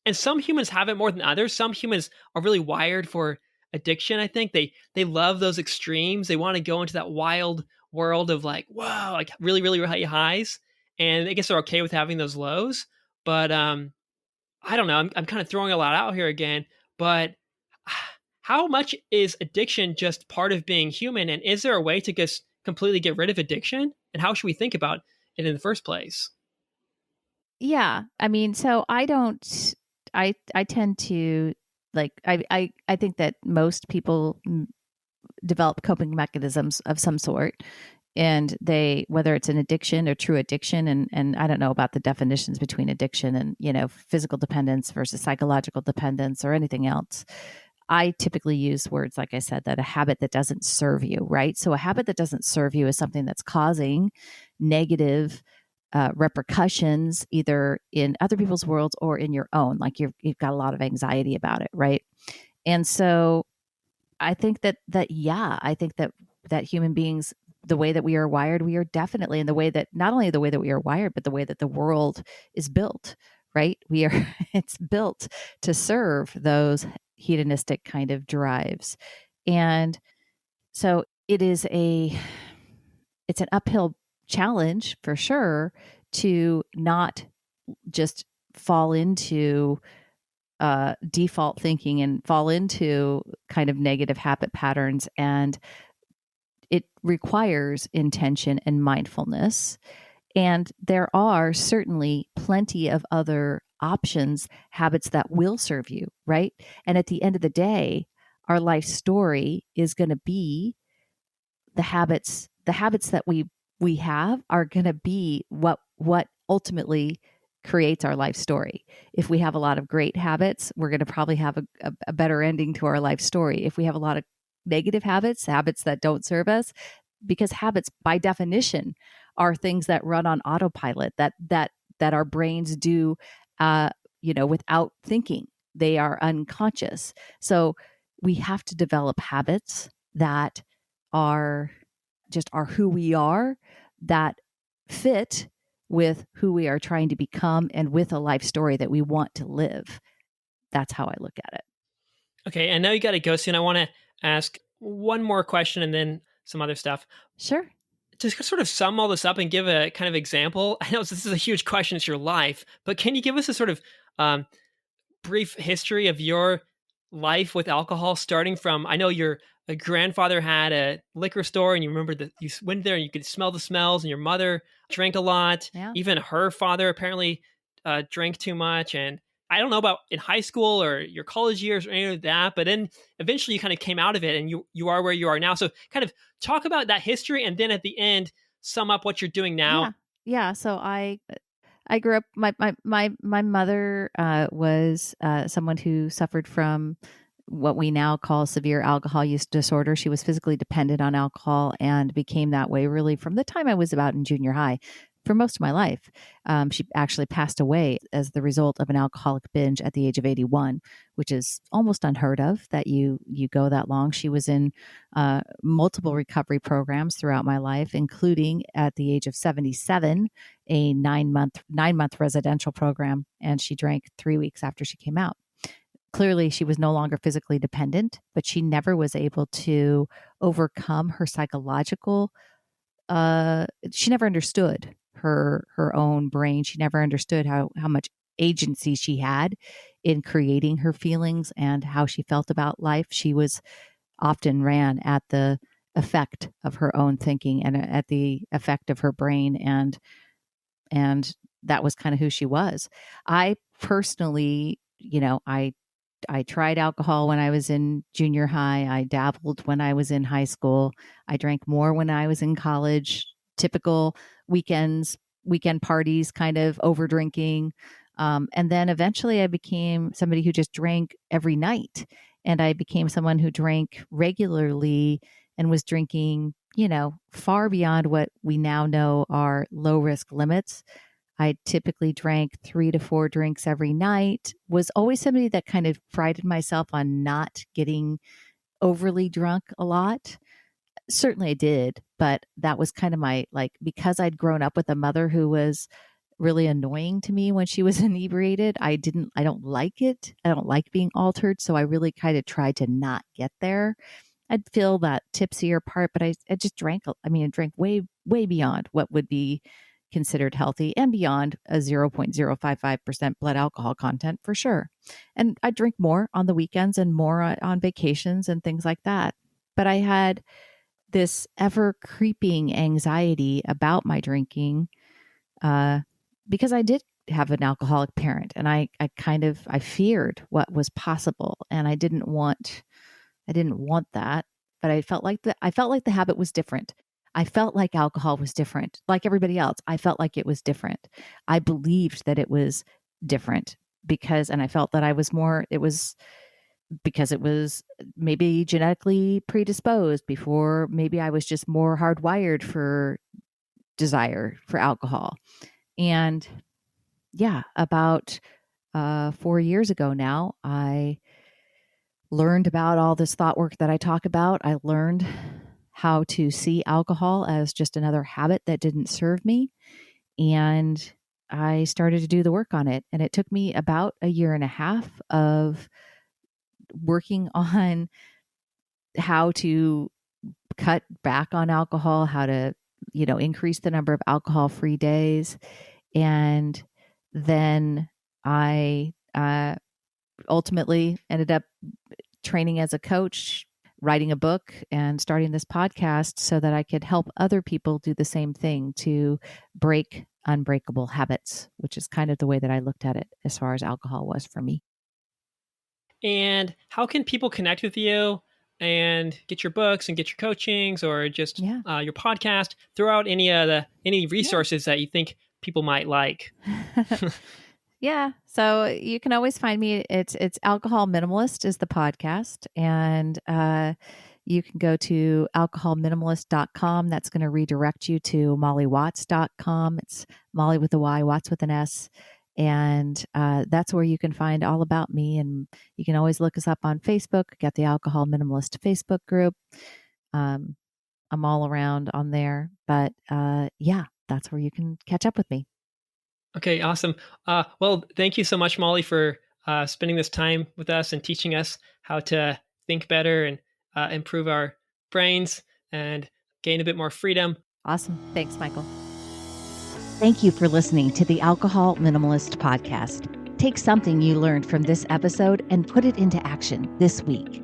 and some humans have it more than others. Some humans are really wired for addiction. I think they love those extremes. They want to go into that wild world of like, wow, like really really high highs, and I guess they're okay with having those lows. But I don't know. I'm kind of throwing a lot out here again, but how much is addiction just part of being human? And is there a way to just completely get rid of addiction? And how should we think about it in the first place?
Yeah. I mean, so I tend to like, I think that most people develop coping mechanisms of some sort, and whether it's an addiction or true addiction, and I don't know about the definitions between addiction and physical dependence versus psychological dependence or anything else. I typically use words, like I said, that a habit that doesn't serve you, right? So a habit that doesn't serve you is something that's causing negative repercussions either in other people's worlds or in your own. Like you've got a lot of anxiety about it, right? And so I think yeah, I think that human beings, the way that we are wired, we are definitely in the way that, not only the way that we are wired, but the way that the world is built, right? It's built to serve those hedonistic kind of drives. And so it's an uphill challenge for sure to not just fall into default thinking and fall into kind of negative habit patterns. And it requires intention and mindfulness. And there are certainly plenty of other options, habits that will serve you, right? And at the end of the day, our life story is going to be the habits that we have are going to be what ultimately creates our life story. If we have a lot of great habits, we're going to probably have a better ending to our life story. If we have a lot of negative habits that don't serve us, because habits by definition are things that run on autopilot, that our brains do without thinking. They are unconscious. So we have to develop habits that are who we are, that fit with who we are trying to become and with a life story that we want to live. That's how I look at it.
Okay, I know you got to go soon. I want to ask one more question and then some other stuff.
Sure.
To sort of sum all this up and give a kind of example, I know this is a huge question, it's your life, but can you give us a sort of brief history of your life with alcohol, starting from, I know your grandfather had a liquor store and you remember that you went there and you could smell the smells, and your mother drank a lot.
Yeah.
Even her father apparently drank too much. And I don't know about in high school or your college years or any of that, but then eventually you kind of came out of it and you are where you are now. So kind of talk about that history, and then at the end, sum up what you're doing now.
Yeah. So I grew up. My mother was someone who suffered from what we now call severe alcohol use disorder. She was physically dependent on alcohol and became that way really from the time I was about in junior high. for most of my life. She actually passed away as the result of an alcoholic binge at the age of 81, which is almost unheard of that you go that long. She was in multiple recovery programs throughout my life, including at the age of 77, a 9-month residential program, and she drank 3 weeks after she came out. Clearly, she was no longer physically dependent, but she never was able to overcome her psychological. She never understood her own brain. She never understood how much agency she had in creating her feelings and how she felt about life. She was often ran at the effect of her own thinking and at the effect of her brain, and that was kind of who she was. I personally, I tried alcohol when I was in junior high. I dabbled when I was in high school. I drank more when I was in college. Typical weekend parties, kind of over drinking. And then eventually I became somebody who just drank every night. And I became someone who drank regularly and was drinking, far beyond what we now know are low risk limits. I typically drank 3 to 4 drinks every night, was always somebody that kind of prided myself on not getting overly drunk a lot. Certainly I did, but that was kind of my, because I'd grown up with a mother who was really annoying to me when she was inebriated. I don't like it. I don't like being altered. So I really kind of tried to not get there. I'd feel that tipsier part, but I just drank, I drank way, way beyond what would be considered healthy and beyond a 0.055% blood alcohol content for sure. And I drink more on the weekends and more on vacations and things like that. But I had this ever creeping anxiety about my drinking because I did have an alcoholic parent, and I feared what was possible, and I didn't want that, but I felt like the habit was different. I felt like alcohol was different. Like everybody else, I felt like it was different. I believed that it was different and I felt that because it was maybe genetically predisposed before. Maybe I was just more hardwired for desire for alcohol. And yeah, about 4 years ago now, I learned about all this thought work that I talk about. I learned how to see alcohol as just another habit that didn't serve me. And I started to do the work on it. And it took me about a year and a half of working on how to cut back on alcohol, how to, increase the number of alcohol-free days. And then I ultimately ended up training as a coach, writing a book, and starting this podcast so that I could help other people do the same thing to break unbreakable habits, which is kind of the way that I looked at it as far as alcohol was for me.
And how can people connect with you and get your books and get your coachings or just your podcast? Throw out any resources that you think people might like.
Yeah. So you can always find me. It's Alcohol Minimalist is the podcast. And you can go to alcoholminimalist.com. That's going to redirect you to mollywatts.com. It's Molly with a Y, Watts with an S. And that's where you can find all about me. And you can always look us up on Facebook. Got the Alcohol Minimalist Facebook group. I'm all around on there. But that's where you can catch up with me.
Okay, awesome. Well, thank you so much, Molly, for spending this time with us and teaching us how to think better and improve our brains and gain a bit more freedom.
Awesome. Thanks, Michael. Thank you for listening to the Alcohol Minimalist Podcast. Take something you learned from this episode and put it into action this week.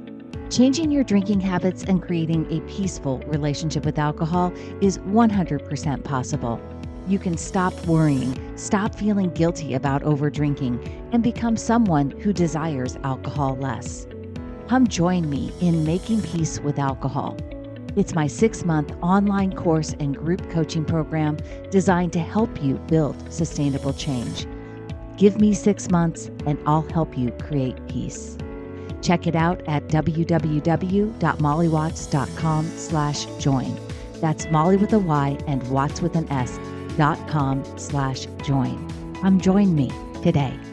Changing your drinking habits and creating a peaceful relationship with alcohol is 100% possible. You can stop worrying, stop feeling guilty about overdrinking, and become someone who desires alcohol less. Come join me in making peace with alcohol. It's my 6-month online course and group coaching program designed to help you build sustainable change. Give me 6 months and I'll help you create peace. Check it out at www.mollywatts.com/join. That's Molly with a Y and Watts with an S. week.com/join. Join me today.